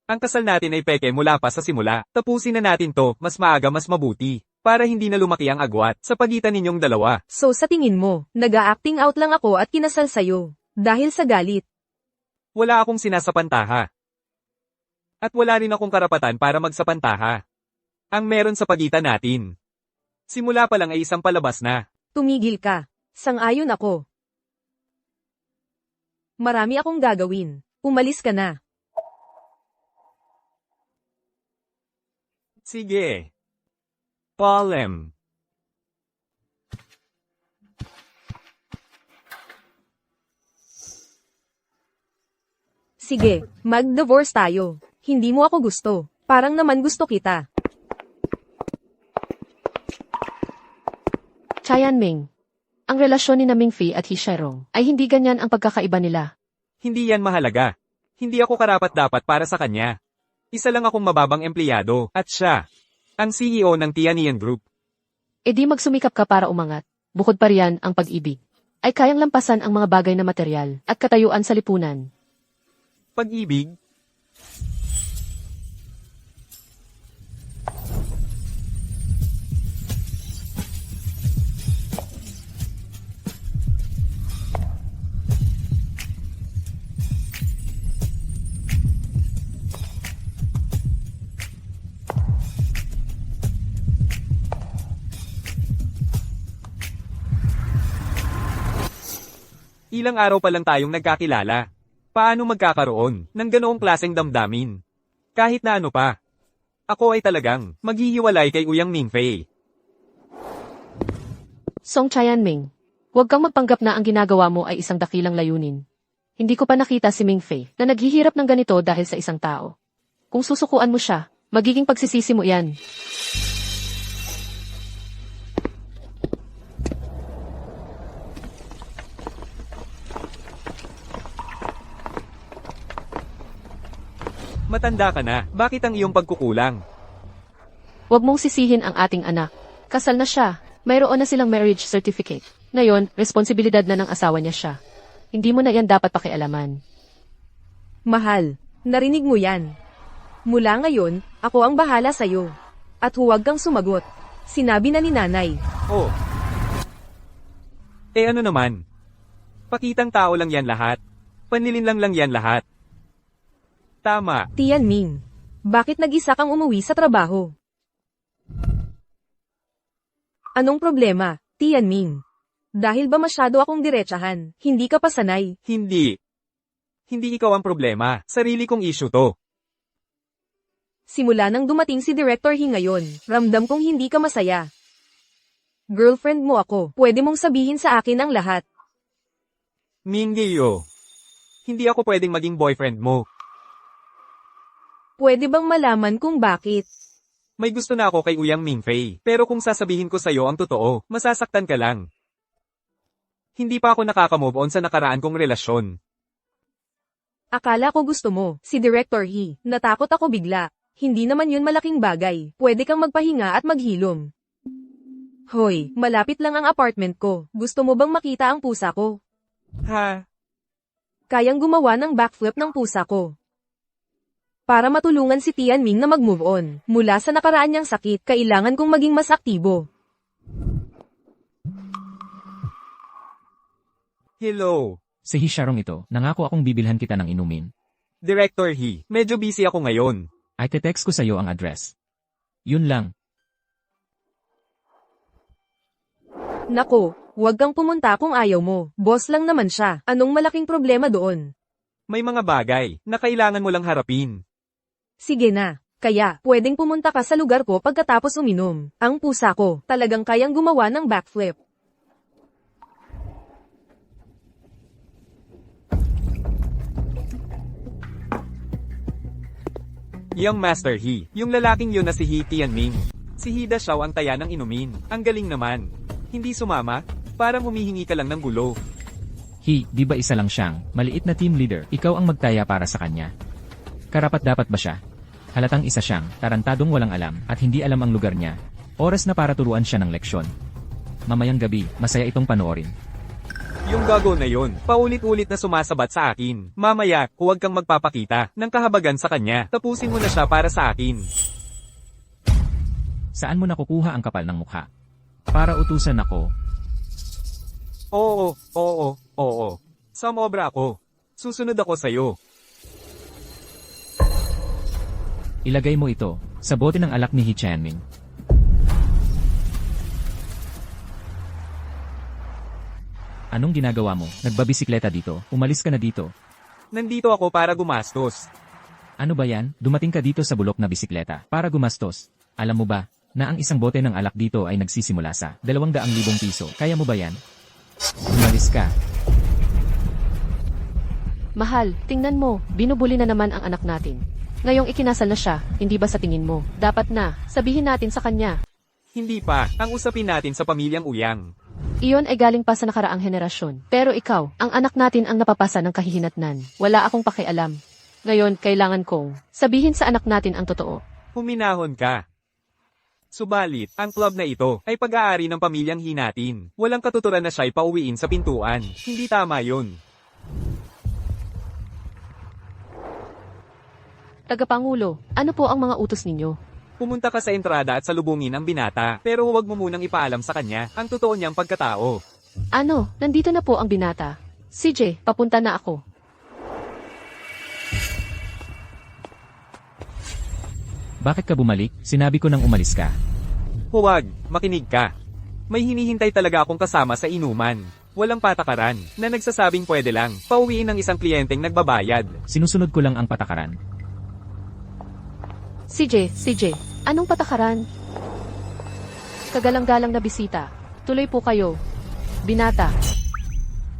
Ang kasal natin ay peke mula pa sa simula. Tapusin na natin to, mas maaga mas mabuti. para hindi na lumaki ang agwat sa pagitan ninyong dalawa. So sa tingin mo, nag-a-acting out lang ako at kinasal sa'yo. Dahil sa galit. Wala akong sinasapantaha. At wala rin akong karapatan para magsapantaha. Ang meron sa pagitan natin. Simula pa lang ay isang palabas na. Tumigil ka. Sang-ayon ako. Marami akong gagawin. Umalis ka na. Sige. Palem. Sige, mag-divorce tayo. Hindi mo ako gusto. Parang naman gusto kita. Chayanming. Ang relasyon ni na Mingfei at Hisharong ay hindi ganyan ang pagkakaiba nila. Hindi yan mahalaga. Hindi ako karapat-dapat para sa kanya. Isa lang akong mababang empleyado, at siya, ang CEO ng Tianian Group. E di magsumikap ka para umangat. Bukod pa riyan ang pag-ibig. Ay kayang lampasan ang mga bagay na material at katayuan sa lipunan. Pag-ibig? Ilang araw pa lang tayong nagkakilala. Paano magkakaroon ng ganoong klaseng damdamin? Kahit na ano pa. Ako ay talagang maghihiwalay kay Uyang Mingfei. Song Chayanming, huwag kang magpanggap na ang ginagawa mo ay isang dakilang layunin. Hindi ko pa nakita si Mingfei na naghihirap ng ganito dahil sa isang tao. Kung susukuan mo siya, magiging pagsisisi mo yan. Matanda ka na, bakit ang iyong pagkukulang? Huwag mong sisihin ang ating anak. Kasal na siya. Mayroon na silang marriage certificate. Ngayon, responsibilidad na ng asawa niya siya. Hindi mo na yan dapat pakialaman. Mahal, narinig mo yan. Mula ngayon, ako ang bahala sa'yo. At huwag kang sumagot. Sinabi na ni nanay. Oh. Eh ano naman? Pakitang tao lang yan lahat. Panlilinlang lang yan lahat. Tama. Tianming, bakit nag-isa kang umuwi sa trabaho? Anong problema, Tianming? Dahil ba masyado akong diretsahan, hindi ka pa sanay? Hindi. Hindi ikaw ang problema. Sarili kong issue to. Simula nang dumating si Director He ngayon, ramdam kong hindi ka masaya. Girlfriend mo ako, pwede mong sabihin sa akin ang lahat. Mingyo. Hindi ako pwedeng maging boyfriend mo. Pwede bang malaman kung bakit? May gusto na ako kay Uyang Mingfei. Pero kung sasabihin ko sa'yo ang totoo, masasaktan ka lang. Hindi pa ako nakaka-move on sa nakaraan kong relasyon. Akala ko gusto mo, si Director He. Natakot ako bigla. Hindi naman yun malaking bagay. Pwede kang magpahinga at maghilom. Hoy, malapit lang ang apartment ko. Gusto mo bang makita ang pusa ko? Ha? Kayang gumawa ng backflip ng pusa ko. Para matulungan si Tianming na mag-move on. Mula sa nakaraan niyang sakit, kailangan kong maging mas aktibo. Hello. Si Hisharong ito, nangako akong bibilhan kita ng inumin. Director He, medyo busy ako ngayon. Ay te-text ko sa'yo ang address. Yun lang. Nako, huwag kang pumunta kung ayaw mo. Boss lang naman siya. Anong malaking problema doon? May mga bagay na kailangan mo lang harapin. Sige na. Kaya, pwedeng pumunta ka sa lugar ko pagkatapos uminom. Ang pusa ko, talagang kayang gumawa ng backflip. Young Master He, yung lalaking yun na si He Tianming. Si Hida Xiao ang taya ng inumin. Ang galing naman. Hindi sumama? Parang humihingi ka lang ng gulo. He, di ba isa lang siyang maliit na team leader? Ikaw ang magtaya para sa kanya. Karapat dapat ba siya? Halatang isa siyang tarantadong walang alam at hindi alam ang lugar niya. Oras na para turuan siya ng leksyon. Mamayang gabi, masaya itong panoorin. Yung gago na yun, paulit-ulit na sumasabat sa akin. Mamaya, huwag kang magpapakita ng kahabagan sa kanya. Tapusin mo na siya para sa akin. Saan mo nakukuha ang kapal ng mukha? Para utusan ako. Oo. Sumobra ako. Susunod ako sa'yo. Ilagay mo ito sa bote ng alak ni He Chanming. Anong ginagawa mo? Nagbabisikleta dito? Umalis ka na dito. Nandito ako para gumastos. Ano ba yan? Dumating ka dito sa bulok na bisikleta para gumastos. Alam mo ba na ang isang bote ng alak dito ay nagsisimula sa 200,000 piso? Kaya mo ba yan? Umalis ka. Mahal, tingnan mo, binubuli na naman ang anak natin. Ngayong ikinasal na siya, hindi ba sa tingin mo? Dapat na, sabihin natin sa kanya. Hindi pa, ang usapin natin sa pamilyang Uyang. Iyon ay galing pa sa nakaraang henerasyon. Pero ikaw, ang anak natin ang napapasa ng kahihinatnan. Wala akong pakialam. Ngayon, kailangan kong sabihin sa anak natin ang totoo. Huminahon ka. Subalit, ang club na ito ay pag-aari ng pamilyang He natin. Walang katuturan na siya'y pauwiin sa pintuan. Hindi tama yun. Tagapangulo, ano po ang mga utos ninyo? Pumunta ka sa entrada at salubungin ang binata, pero huwag mo munang ipaalam sa kanya ang totoo niyang pagkatao. Ano, nandito na po ang binata. CJ, papunta na ako. Bakit ka bumalik? Sinabi ko nang umalis ka. Huwag, makinig ka. May hinihintay talaga akong kasama sa inuman. Walang patakaran, na nagsasabing pwede lang, pauwiin ng isang kliyenteng nagbabayad. Sinusunod ko lang ang patakaran. CJ, anong patakaran? Kagalang-galang na bisita. Tuloy po kayo. Binata.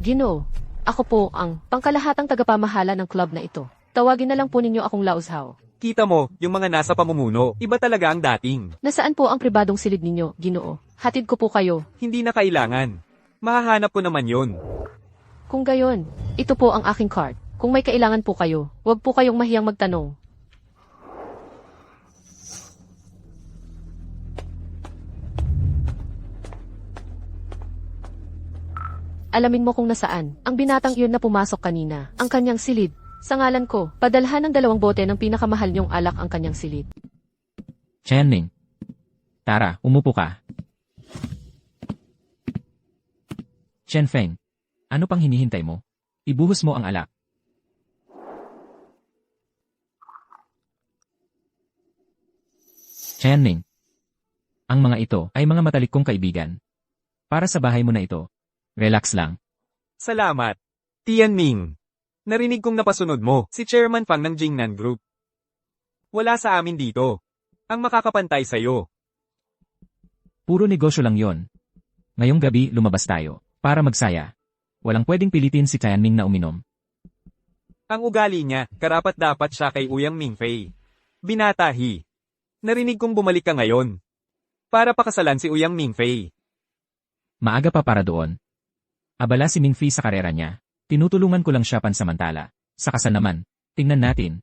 Ginoo, ako po ang pangkalahatang tagapamahala ng club na ito. Tawagin na lang po ninyo akong Laushaw. Kita mo, yung mga nasa pamumuno, iba talaga ang dating. Nasaan po ang pribadong silid ninyo, Ginoo? Hatid ko po kayo. Hindi na kailangan. Mahahanap ko naman yun. Kung gayon, ito po ang aking card. Kung may kailangan po kayo, huwag po kayong mahiyang magtanong. Alamin mo kung nasaan ang binatang iyon na pumasok kanina, ang kanyang silid. Sa ngalan ko, padalhan ng 2 bote ng pinakamahal niyong alak ang kanyang silid. Chanming. Tara, umupo ka. Chen Feng. Ano pang hinihintay mo? Ibuhos mo ang alak. Chanming. Ang mga ito ay mga matalik kong kaibigan. Para sa bahay mo na ito. Relax lang. Salamat. Tianming. Narinig kong napasunod mo, si Chairman Fang ng Jingnan Group. Wala sa amin dito. Ang makakapantay sa'yo. Puro negosyo lang yon. Ngayong gabi lumabas tayo. Para magsaya. Walang pwedeng pilitin si Tianming na uminom. Ang ugali niya, karapat-dapat siya kay Uyang Mingfei. Binata He. Narinig kong bumalik ka ngayon. Para pakasalan si Uyang Mingfei. Maaga pa para doon. Abala si Mingfei sa karera niya. Tinutulungan ko lang siya pansamantala. Sa kasal naman, tingnan natin.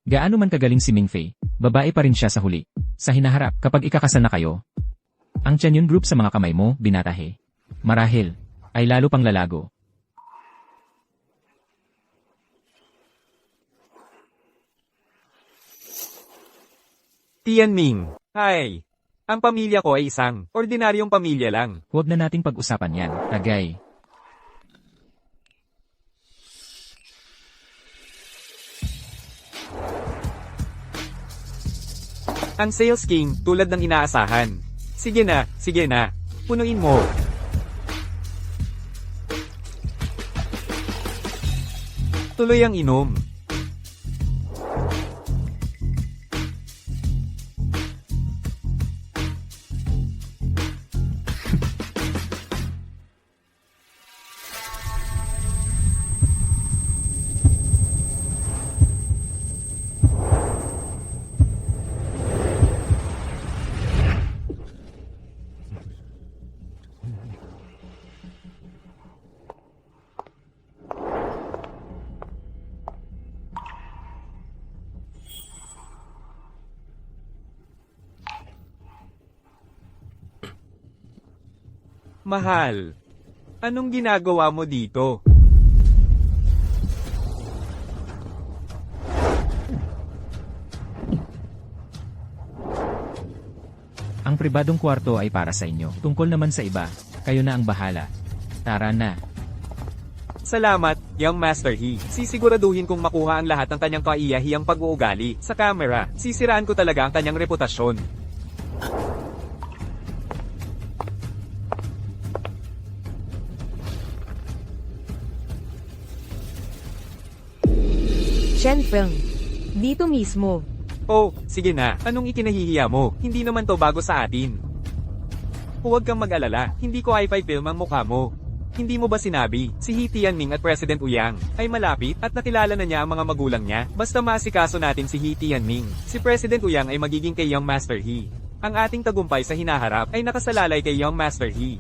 Gaano man kagaling si Mingfei, babae pa rin siya sa huli. Sa hinaharap kapag ikakasal na kayo. Ang Tianyun Group sa mga kamay mo, Binata He. Marahil, ay lalo pang lalago. Tianming. Hi. Ang pamilya ko ay isang ordinaryong pamilya lang. Huwag na nating pag-usapan yan, Tagay. Ang sales king, tulad ng inaasahan. Sige na. Punuin mo. Tuloy ang inom. Mahal, anong ginagawa mo dito? Ang pribadong kwarto ay para sa inyo. Tungkol naman sa iba, kayo na ang bahala. Tara na. Salamat, Young Master He. Sisiguraduhin kong makuha ang lahat ng kanyang kaiyahiyang pag-uugali sa camera. Sisiraan ko talaga ang kanyang reputasyon. Shenfeng. Dito mismo. Oh, sige na. Anong ikinahihiya mo? Hindi naman to bago sa atin. Huwag kang mag-alala. Hindi ko hi-fi film ang mukha mo. Hindi mo ba sinabi, si He Tianming at President Uyang ay malapit at nakilala na niya ang mga magulang niya? Basta maasikaso natin si He Tianming. Si President Uyang ay magiging kay Young Master He. Ang ating tagumpay sa hinaharap ay nakasalalay kay Young Master He.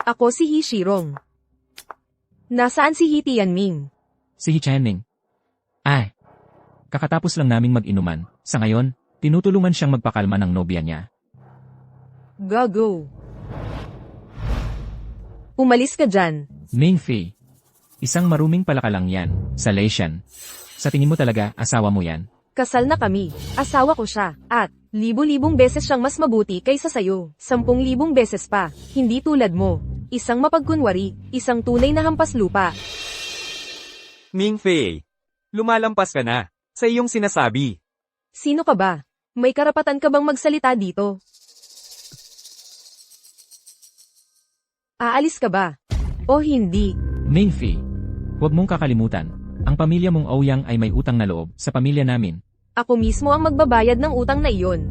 Ako si He Shirong. Nasaan si He Tianming? Si He Chanming. Ay, kakatapos lang naming mag-inuman. Sa ngayon, tinutulungan siyang magpakalma ng nobya niya. Gago. Umalis ka dyan. Ming Fei. Isang maruming palaka lang yan, sa Leishan. Sa tingin mo talaga, asawa mo yan? Kasal na kami. Asawa ko siya. At, libo-libong beses siyang mas mabuti kaysa sayo. 10,000 beses pa. Hindi tulad mo. Isang mapagkunwari, isang tunay na hampas lupa. Ming Fei, lumalampas ka na sa iyong sinasabi. Sino ka ba? May karapatan ka bang magsalita dito? Aalis ka ba? O hindi? Ming Fei, huwag mong kakalimutan. Ang pamilya mong Ouyang ay may utang na loob sa pamilya namin. Ako mismo ang magbabayad ng utang na iyon.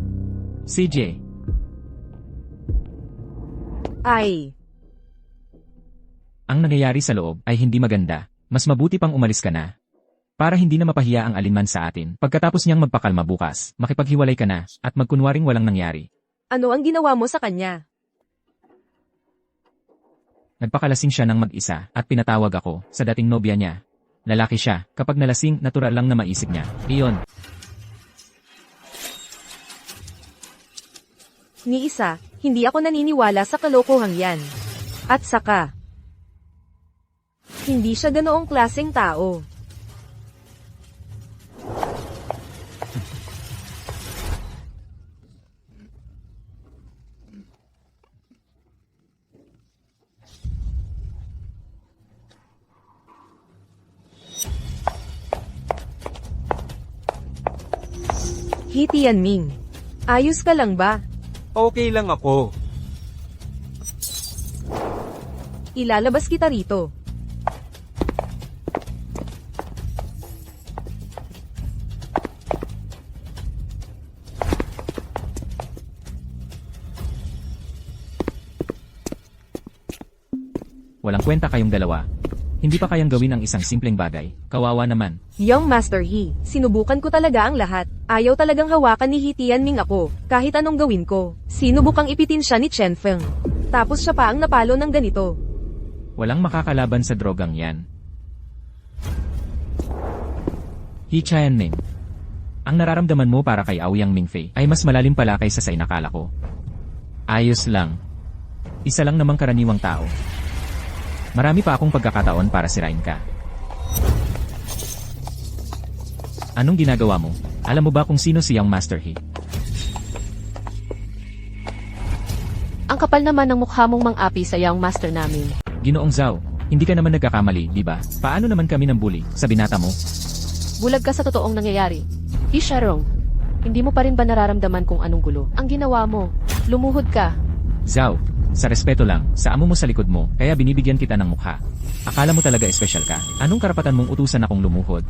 CJ, Ay, ang nangyayari sa loob ay hindi maganda. Mas mabuti pang umalis ka na. Para hindi na mapahiya ang alinman sa atin. Pagkatapos niyang magpakalma bukas, makipaghiwalay ka na, at magkunwaring walang nangyari. ano ang ginawa mo sa kanya? Nagpakalasing siya ng mag-isa, at pinatawag ako, sa dating nobya niya. Lalaki siya, kapag nalasing, natural lang na maisip niya. Iyon. Ni isa, hindi ako naniniwala sa kalokohang yan. At saka, hindi siya ganoong klaseng tao. He Tianming, ayos ka lang ba? Okay lang ako. Ilalabas kita rito. Walang kwenta kayong dalawa. Hindi pa kayang gawin ang isang simpleng bagay. Kawawa naman. Young Master He, sinubukan ko talaga ang lahat. Ayaw talagang hawakan ni He Tianming ako, kahit anong gawin ko. Sinubukang ipitin siya ni Chen Feng. Tapos siya pa ang napalo ng ganito. Walang makakalaban sa drogang yan. He Chanming. Ang nararamdaman mo para kay Aoyang Mingfei ay mas malalim pala kaysa sa inakala ko. Ayos lang. Isa lang namang karaniwang tao. Marami pa akong pagkakataon para sirain ka. Anong ginagawa mo? Alam mo ba kung sino si Young Master He? Ang kapal naman ng mukha mong mang-api sa Young Master namin. Ginoong Zhao, hindi ka naman nagkakamali, di ba? Paano naman kami ng bully sa binata mo? Bulag ka sa totoong nangyayari. He Sharong, hindi mo pa rin ba nararamdaman kung anong gulo? Ang ginawa mo, lumuhod ka. Zhao, sa respeto lang, sa amo mo sa likod mo, kaya binibigyan kita ng mukha. Akala mo talaga espesyal ka? Anong karapatan mong utusan akong lumuhod?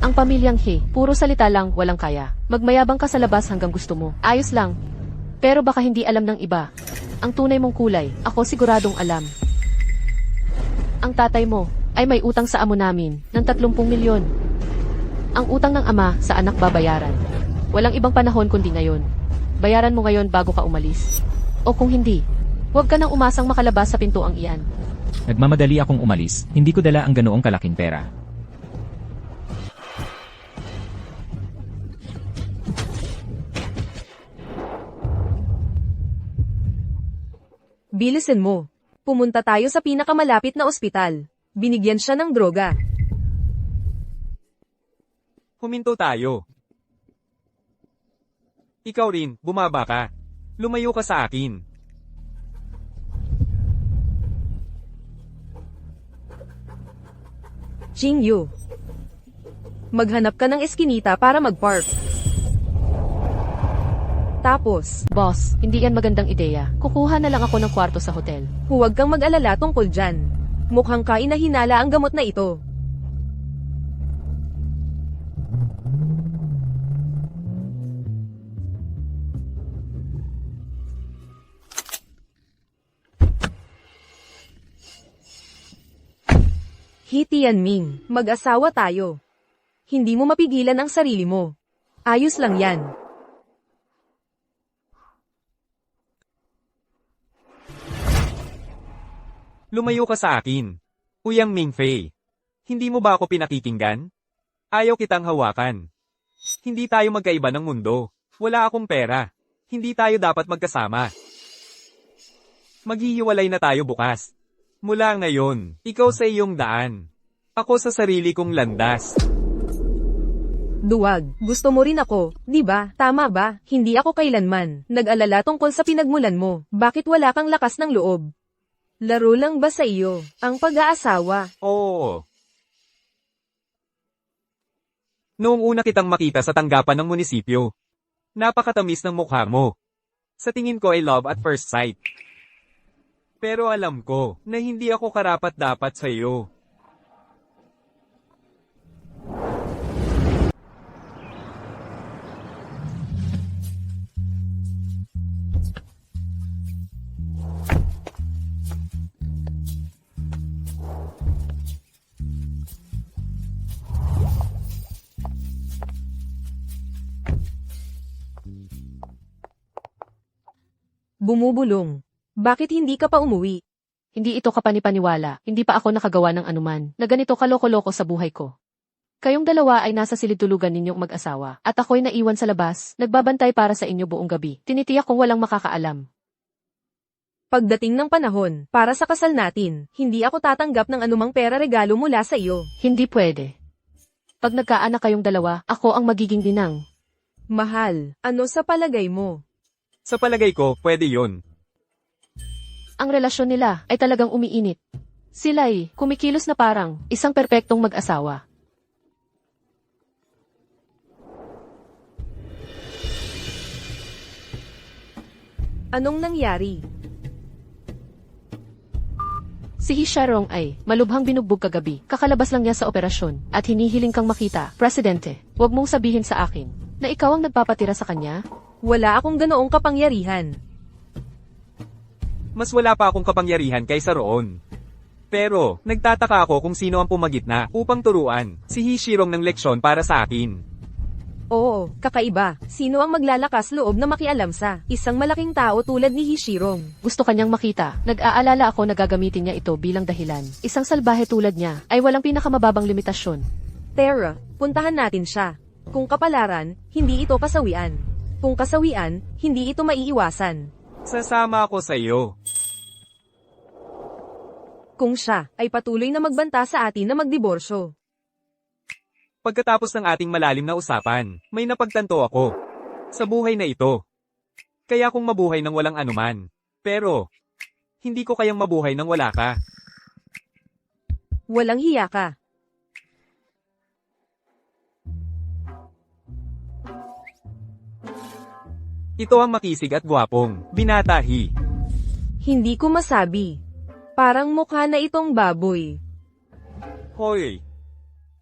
Ang pamilyang He, puro salita lang, walang kaya. Magmayabang ka sa labas hanggang gusto mo. Ayos lang. Pero baka hindi alam ng iba. Ang tunay mong kulay, ako siguradong alam. Ang tatay mo ay may utang sa amo namin ng 30 milyon. Ang utang ng ama sa anak babayaran. Walang ibang panahon kundi ngayon. Bayaran mo ngayon bago ka umalis. O kung hindi, huwag ka nang umasang makalabas sa pintuang iyan. Nagmamadali akong umalis, hindi ko dala ang ganoong kalaking pera. Bilisin mo. Pumunta tayo sa pinakamalapit na ospital. Binigyan siya ng droga. Huminto tayo. Ikaw rin, bumaba ka. Lumayo ka sa akin. Jingyu. Maghanap ka ng eskinita para mag-park. Tapos, Boss, hindi yan magandang ideya. Kukuha na lang ako ng kwarto sa hotel. huwag kang mag-alala tungkol dyan. Mukhang kainahinala ang gamot na ito. Hi Tianming, mag-asawa tayo. Hindi mo mapigilan ang sarili mo. Ayos lang yan. Lumayo ka sa akin. Uyang Mingfei. Hindi mo ba ako pinakikinggan? Ayaw kitang hawakan. Hindi tayo magkaiba ng mundo. Wala akong pera. Hindi tayo dapat magkasama. Maghihiwalay na tayo bukas. Mula ngayon, ikaw sa iyong daan. Ako sa sarili kong landas. Duwag, gusto mo rin ako, di ba? Tama ba? Hindi ako kailanman nag-alala tungkol sa pinagmulan mo. Bakit wala kang lakas ng loob? Laro lang ba sa iyo ang pag-aasawa? Oo. Noong una kitang makita sa tanggapan ng munisipyo, napakatamis ng mukha mo. Sa tingin ko ay love at first sight. Pero alam ko na hindi ako karapat-dapat sa iyo. Bumubulong. Bakit hindi ka pa umuwi? Hindi ito kapanipaniwala. Hindi pa ako nakagawa ng anuman na ganito kaloko-loko sa buhay ko. Kayong dalawa ay nasa silid-tulugan ninyong mag-asawa at ako'y naiwan sa labas, nagbabantay para sa inyo buong gabi. Tinitiyak kong walang makakaalam. Pagdating ng panahon, para sa kasal natin, hindi ako tatanggap ng anumang pera regalo mula sa iyo. Hindi pwede. Pag nagkaanak kayong dalawa, ako ang magiging dinang. Mahal, ano sa palagay mo? Sa palagay ko, pwede yun. Ang relasyon nila ay talagang umiinit. Sila'y kumikilos na parang isang perpektong mag-asawa. Anong nangyari? Si Hisharong ay malubhang binugbog kagabi. Kakalabas lang niya sa operasyon at hinihiling kang makita. Presidente, huwag mong sabihin sa akin na ikaw ang nagpapatira sa kanya. Wala akong ganoong kapangyarihan. Mas wala pa akong kapangyarihan kaysa roon. Pero, nagtataka ako kung sino ang pumagitna upang turuan si Hishirong ng leksyon para sa akin. Oo, kakaiba. Sino ang maglalakas loob na makialam sa isang malaking tao tulad ni Hishirong? Gusto kanyang makita. Nag-aalala ako na gagamitin niya ito bilang dahilan. Isang salbahe tulad niya ay walang pinakamababang limitasyon. Tara, puntahan natin siya. Kung kapalaran, hindi ito kasawian. Kung kasawian, hindi ito maiiwasan. Sasama ako sa iyo. Kung siya ay patuloy na magbanta sa atin na magdiborsyo. Pagkatapos ng ating malalim na usapan, may napagtanto ako sa buhay na ito. Kaya kung mabuhay ng walang anuman. Pero, hindi ko kayang mabuhay ng wala ka. Walang hiya ka. Ito ang makisig at gwapong, binatahi. Hindi ko masabi. Parang mukha na itong baboy. Hoy,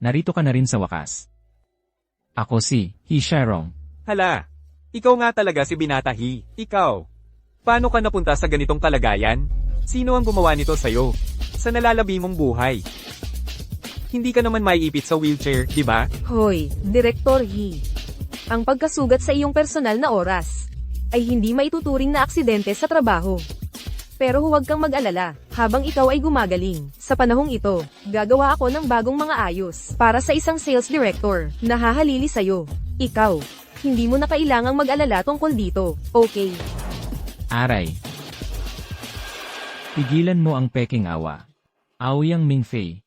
Narito ka na rin sa wakas. Ako si Hisharong. hala. Ikaw nga talaga si binatahi. Ikaw. Paano ka napunta sa ganitong kalagayan? Sino ang gumawa nito sa'yo? Sa nalalabi mong buhay. Hindi ka naman maiipit sa wheelchair, di ba? Hoy, Direktor He. Ang pagkasugat sa iyong personal na oras ay hindi maituturing na aksidente sa trabaho. Pero huwag kang mag-alala, habang ikaw ay gumagaling. Sa panahong ito, gagawa ako ng bagong mga ayos para sa isang sales director na hahalili sa'yo. Ikaw, hindi mo na kailangang mag-alala tungkol dito, okay? Aray. Pigilan mo ang peking awa. Aoyang Mingfei.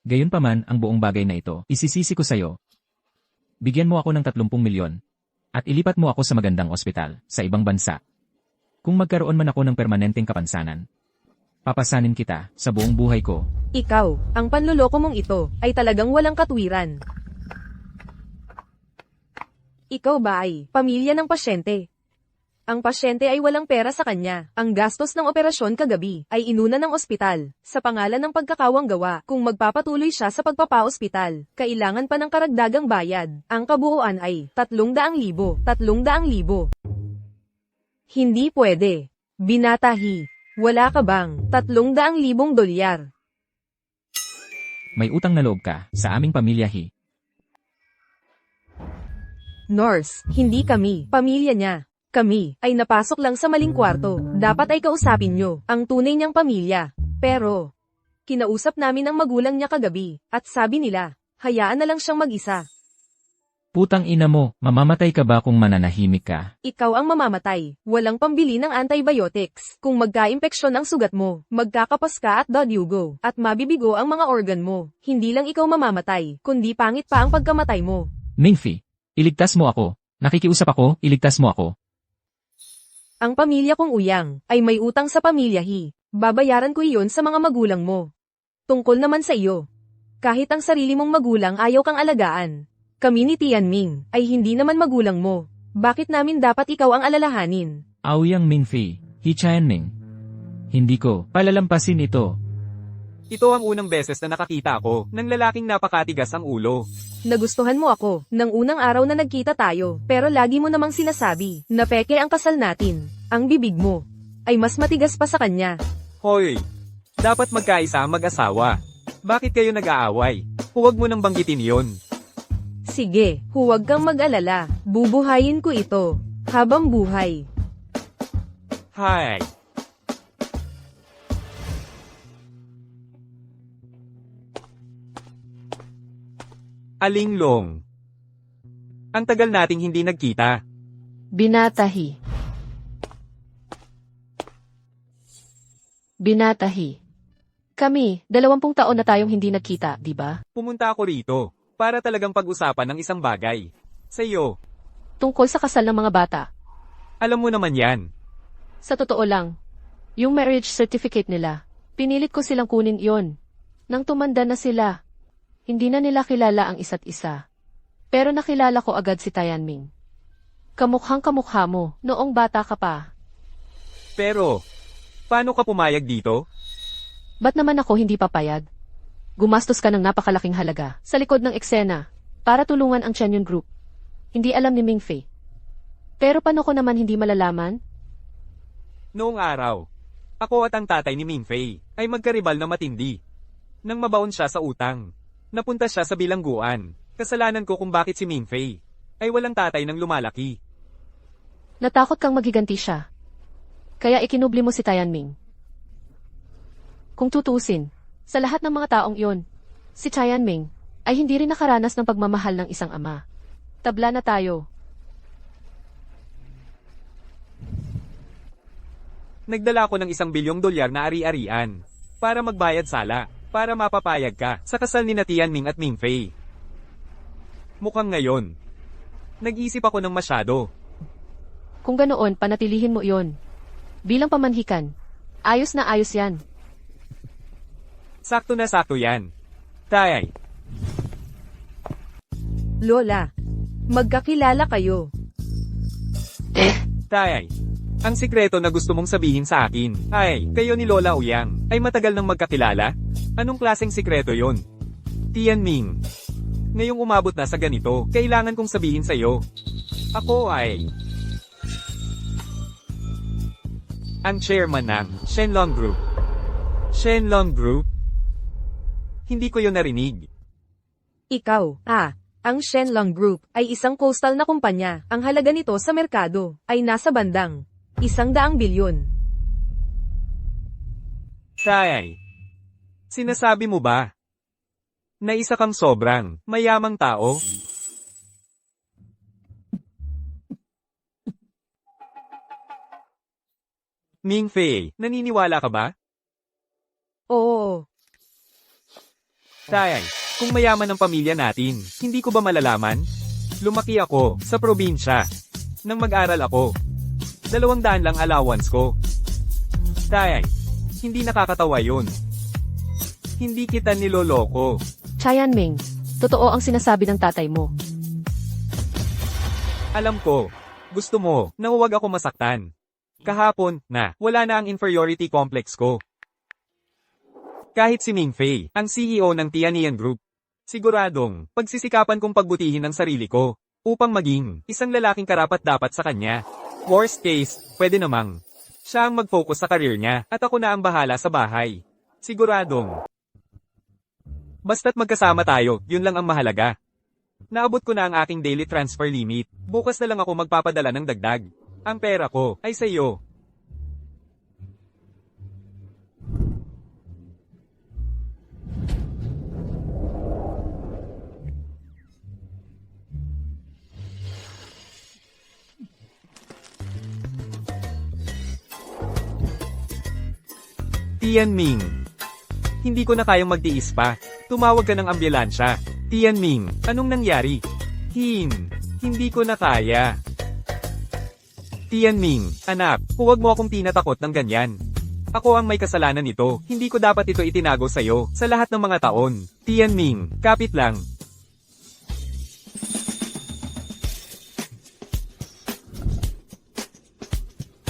Gayunpaman ang buong bagay na ito, isisisi ko sa'yo. Bigyan mo ako ng 30 milyon. At ilipat mo ako sa magandang ospital, sa ibang bansa. Kung magkaroon man ako ng permanenteng kapansanan, papasanin kita sa buong buhay ko. Ikaw, ang panloloko mong ito, ay talagang walang katwiran. Ikaw ba ay pamilya ng pasyente? Ang pasyente ay walang pera sa kanya. Ang gastos ng operasyon kagabi ay inuna ng ospital. Sa pangalan ng pagkakawang gawa, kung magpapatuloy siya sa pagpapa-ospital, kailangan pa ng karagdagang bayad. Ang kabuuan ay 300,000. 300,000. Hindi pwede. Binatahi. Wala ka bang 300,000 dolyar? May utang na loob ka sa aming pamilya Hi. Nurse, hindi kami, pamilya niya. Kami, ay napasok lang sa maling kwarto. Dapat ay kausapin nyo, ang tunay niyang pamilya. Pero, kinausap namin ang magulang niya kagabi, at sabi nila, hayaan na lang siyang mag-isa. Putang ina mo, mamamatay ka ba kung mananahimik ka? Ikaw ang mamamatay, walang pambili ng antibiotics. Kung magka-impeksyon ang sugat mo, magkakapos ka at dadyugo, at mabibigo ang mga organ mo. Hindi lang ikaw mamamatay, kundi pangit pa ang pagkamatay mo. Mingfei, iligtas mo ako. Nakikiusap ako, iligtas mo ako. Ang pamilya kong Uyang, ay may utang sa pamilya Hi. Babayaran ko iyon sa mga magulang mo. Tungkol naman sa iyo. Kahit ang sarili mong magulang ayaw kang alagaan. Kami ni Tianming, ay hindi naman magulang mo. Bakit namin dapat ikaw ang alalahanin? Aoyang Mingfei, Hi Tianming. Hindi ko palalampasin ito. Ito ang unang beses na nakakita ako ng lalaking napakatigas ang ulo. Nagustuhan mo ako, nang unang araw na nagkita tayo, pero lagi mo namang sinasabi, na peke ang kasal natin. Ang bibig mo, ay mas matigas pa sa kanya. Hoy! Dapat magkaisa ang mag-asawa. Bakit kayo nag-aaway? Huwag mo nang banggitin yon. Sige, huwag kang mag-alala, bubuhayin ko ito, habang buhay. Hi! Aling Long. Ang tagal nating hindi nagkita. Binatahi. Binatahi. Kami, 20 taon na tayong hindi nagkita, di ba? Pumunta ako rito para talagang pag-usapan ng isang bagay. Sa iyo, Tungkol sa kasal ng mga bata. alam mo naman yan. Sa totoo lang, yung marriage certificate nila, pinilit ko silang kunin iyon. Nang tumanda na sila, hindi na nila kilala ang isa't isa. Pero nakilala ko agad si Tianming. Kamukhang kamukha mo, noong bata ka pa. Pero, paano ka pumayag dito? Ba't naman ako hindi papayag? Gumastos ka ng napakalaking halaga sa likod ng eksena para tulungan ang Chenyun Group. Hindi alam ni Mingfei. Pero paano ko naman hindi malalaman? Noong araw, ako at ang tatay ni Mingfei ay magkaribal na matindi. Nang mabaon siya sa utang, napunta siya sa bilangguan. Kasalanan ko kung bakit si Mingfei ay walang tatay nang lumalaki. Natakot kang maghiganti siya. Kaya ikinubli mo si Tianming. Kung tutusin, sa lahat ng mga taong iyon, si Tianming ay hindi rin nakaranas ng pagmamahal ng isang ama. Tabla na tayo. Nagdala ko ng $1 bilyon na ari-arian para magbayad sala, para mapapayag ka sa kasal ni Tianming at Mingfei. Mukhang ngayon, nag-isip ako ng masyado. Kung ganoon, panatilihin mo iyon. Bilang pamanhikan, ayos na ayos yan. Sakto na sakto yan. Tay, Lola, magkakilala kayo. tay, ang sikreto na gusto mong sabihin sa akin ay, kayo ni Lola Uyang ay matagal nang magkakilala? Anong klaseng sikreto yon? Tianming, ngayong umabot na sa ganito, kailangan kong sabihin sa'yo. Ako ay ang chairman ng Shenlong Group. Shenlong Group? Hindi ko yon narinig. Ikaw, ang Shenlong Group ay isang coastal na kumpanya. Ang halaga nito sa merkado ay nasa bandang 100 bilyon. Tay, sinasabi mo ba na isa kang sobrang mayamang tao? Mingfei, naniniwala ka ba? Oo, Tay, kung mayaman ang pamilya natin, hindi ko ba malalaman? Lumaki ako sa probinsya. Nang mag-aral ako, 200 lang allowance ko. Tay, hindi nakakatawa yun. Hindi kita niloloko. Chayanming, totoo ang sinasabi ng tatay mo. Alam ko, gusto mo na huwag ako masaktan. Kahapon na, wala na ang inferiority complex ko. Kahit si Ming Fei, ang CEO ng Tianian Group, siguradong pagsisikapan kong pagbutihin ang sarili ko upang maging isang lalaking karapat-dapat sa kanya. Worst case, pwede namang siya ang mag-focus sa career niya at ako na ang bahala sa bahay. Siguradong. Basta't magkasama tayo, yun lang ang mahalaga. Naabot ko na ang aking daily transfer limit. Bukas na lang ako magpapadala ng dagdag. Ang pera ko ay sa iyo. Tianming. Hindi ko na kayang magtiis pa. Tumawag ka ng ambulansya. Tianming, anong nangyari? Hindi ko na kaya. Tianming, anak, huwag mo akong tinatakot ng ganyan. Ako ang may kasalanan nito, hindi ko dapat ito itinago sa'yo, sa lahat ng mga taon. Tianming, kapit lang.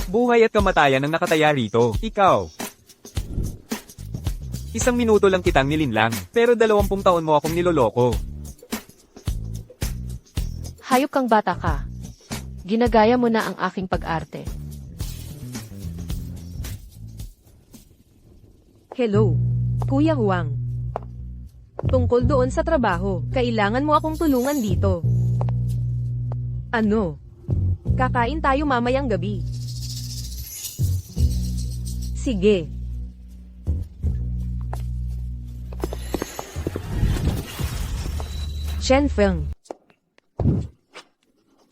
Buhay at kamatayan ang nakataya rito, ikaw. 1 minuto lang kitang nilinlang, pero 20 taon mo akong niloloko. Hayop kang bata ka. Ginagaya mo na ang aking pag-arte. Hello, Kuya Huang. Tungkol doon sa trabaho, kailangan mo akong tulungan dito. Ano? Kakain tayo mamayang gabi. Sige. Shenfeng.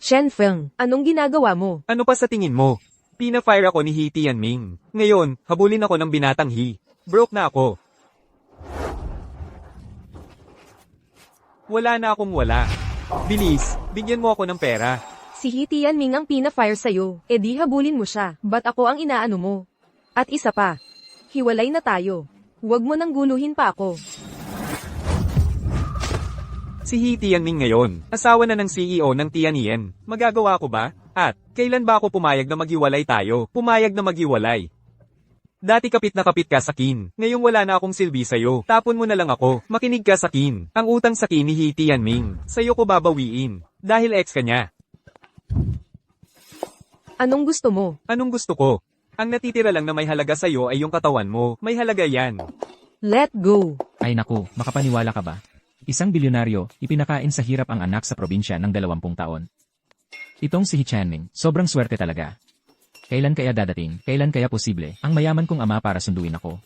Shenfeng, anong ginagawa mo? Ano pa sa tingin mo? Pina-fire ako ni He Tianming. Ngayon, habulin ako ng binatang He. Broke na ako. Wala na akong wala. Bilis, bigyan mo ako ng pera. Si He Tianming ang pina-fire sa'yo, edi habulin mo siya, ba't ako ang inaano mo? At isa pa, hiwalay na tayo. Huwag mo nang guluhin pa ako. Si He Tianming ngayon, asawa na ng CEO ng Tianien. Magagawa ko ba? At, kailan ba ako pumayag na maghiwalay tayo? Pumayag na maghiwalay. Dati kapit na kapit ka sa kin. Ngayong wala na akong silbi sa'yo. Tapon mo na lang ako. Makinig ka sa kin. Ang utang sa kin ni He Tianming. Sa'yo ko babawiin. Dahil ex ka niya. Anong gusto mo? Anong gusto ko? Ang natitira lang na may halaga sa'yo ay yung katawan mo. May halaga yan. Let go. Ay naku, makapaniwala ka ba? Isang bilyonaryo, ipinakain sa hirap ang anak sa probinsya ng 20 taon. Itong si He Tianming, sobrang swerte talaga. Kailan kaya dadating, kailan kaya posible, ang mayaman kong ama para sunduin ako?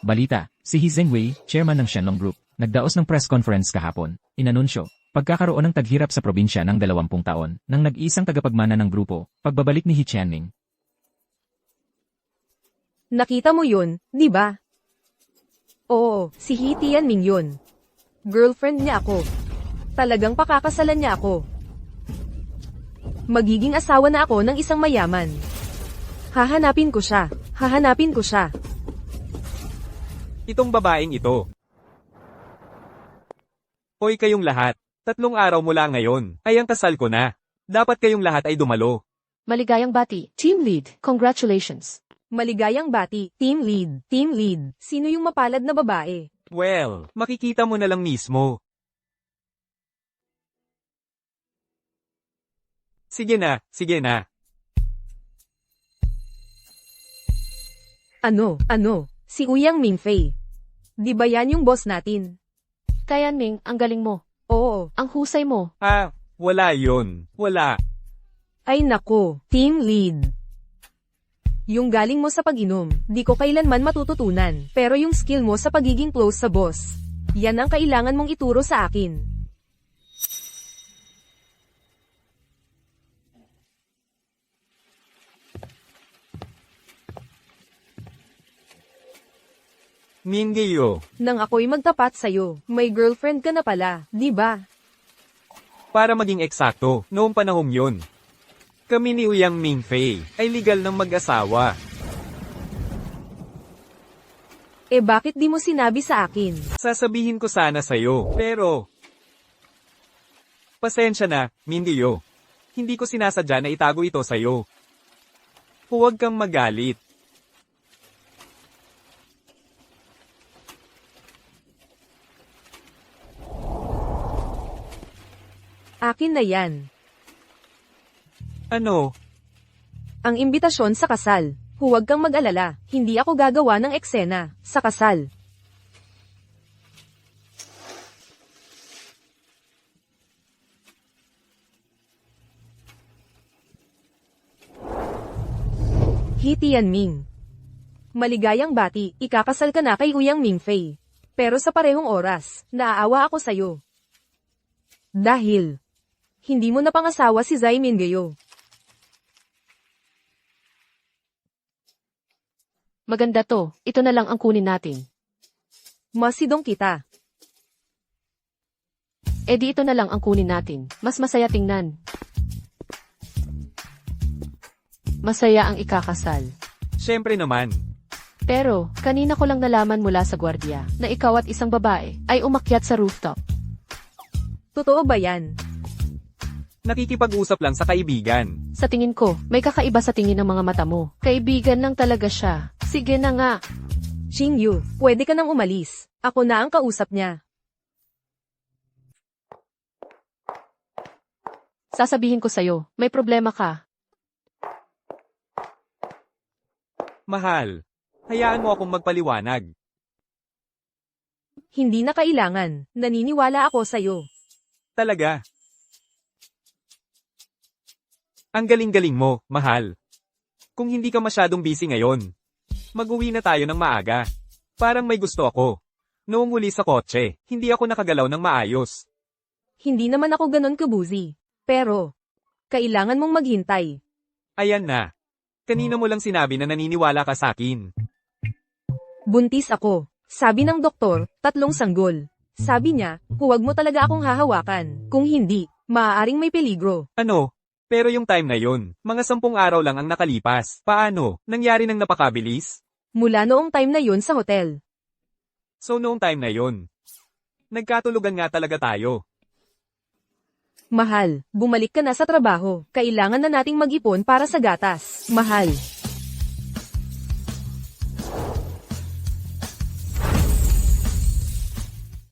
Balita, si He Zhengwei, chairman ng Shenlong Group, nagdaos ng press conference kahapon. Inanunsyo, pagkakaroon ng taghirap sa probinsya ng 20 taon, ng nag-iisang tagapagmana ng grupo, pagbabalik ni He Tianming. Nakita mo yun, di ba? Oo, si He Tianming yun. Girlfriend niya ako. Talagang pakakasalan niya ako. Magiging asawa na ako ng isang mayaman. Hahanapin ko siya. Hahanapin ko siya. Itong babaeng ito. Hoy kayong lahat. 3 araw mula ngayon, ay ang kasal ko na. Dapat kayong lahat ay dumalo. Maligayang bati, Team Lead, congratulations. Maligayang bati, team lead, team lead. Sino yung mapalad na babae? Well, makikita mo na lang mismo. Sige na, sige na. Ano, si Uyang Mingfei. Di ba yan yung boss natin? Tianming, ang galing mo. Oo. Ang husay mo. Wala yun. Wala. Ay nako, team lead. Yung galing mo sa pag-inom, di ko kailanman matututunan. Pero yung skill mo sa pagiging close sa boss, yan ang kailangan mong ituro sa akin. Mingyo. Nang ako'y magtapat sa'yo, may girlfriend ka na pala, di ba? Para maging eksakto, noong panahong yun. Kami ni Uyang Mingfei ay legal ng mag-asawa. Eh bakit di mo sinabi sa akin? Sasabihin ko sana sa'yo, pero... Pasensya na, Mingyo. Hindi ko sinasadya na itago ito sa'yo. Huwag kang magalit. Akin na yan. Ano? Ang imbitasyon sa kasal. Huwag kang mag-alala, hindi ako gagawa ng eksena sa kasal. He Tianming. Maligayang bati, ikakasal ka na kay Uyang Mingfei. Pero sa parehong oras, naaawa ako sa'yo. Dahil, hindi mo napangasawa si Zai Mingyo. Maganda to, ito na lang ang kunin natin. Masidong kita. Eh di ito na lang ang kunin natin. Mas masaya tingnan. Masaya ang ikakasal. Siyempre naman. Pero, kanina ko lang nalaman mula sa gwardiya na ikaw at isang babae ay umakyat sa rooftop. Totoo ba yan? Nakikipag-usap lang sa kaibigan. Sa tingin ko, may kakaiba sa tingin ng mga mata mo. Kaibigan lang talaga siya. Sige na nga. Xingyu, pwede ka nang umalis. Ako na ang kausap niya. Sasabihin ko sa'yo, may problema ka. Mahal. Hayaan mo akong magpaliwanag. Hindi na kailangan. Naniniwala ako sa'yo. Talaga. Ang galing-galing mo, mahal. Kung hindi ka masyadong busy ngayon, mag-uwi na tayo ng maaga. Parang may gusto ako. Noong huli sa kotse, hindi ako nakagalaw ng maayos. Hindi naman ako ganon kabuzi. Pero, kailangan mong maghintay. Ayan na. Kanina mo lang sinabi na naniniwala ka sa akin. Buntis ako. Sabi ng doktor, 3 sanggol. Sabi niya, huwag mo talaga akong hahawakan. Kung hindi, maaaring may peligro. Ano? Pero yung time na yun, mga 10 araw lang ang nakalipas. Paano? Nangyari ng napakabilis? Mula noong time na yun sa hotel. So noong time na yun, nagkatulugan nga talaga tayo. Mahal, bumalik ka na sa trabaho. Kailangan na nating mag-ipon para sa gatas. Mahal.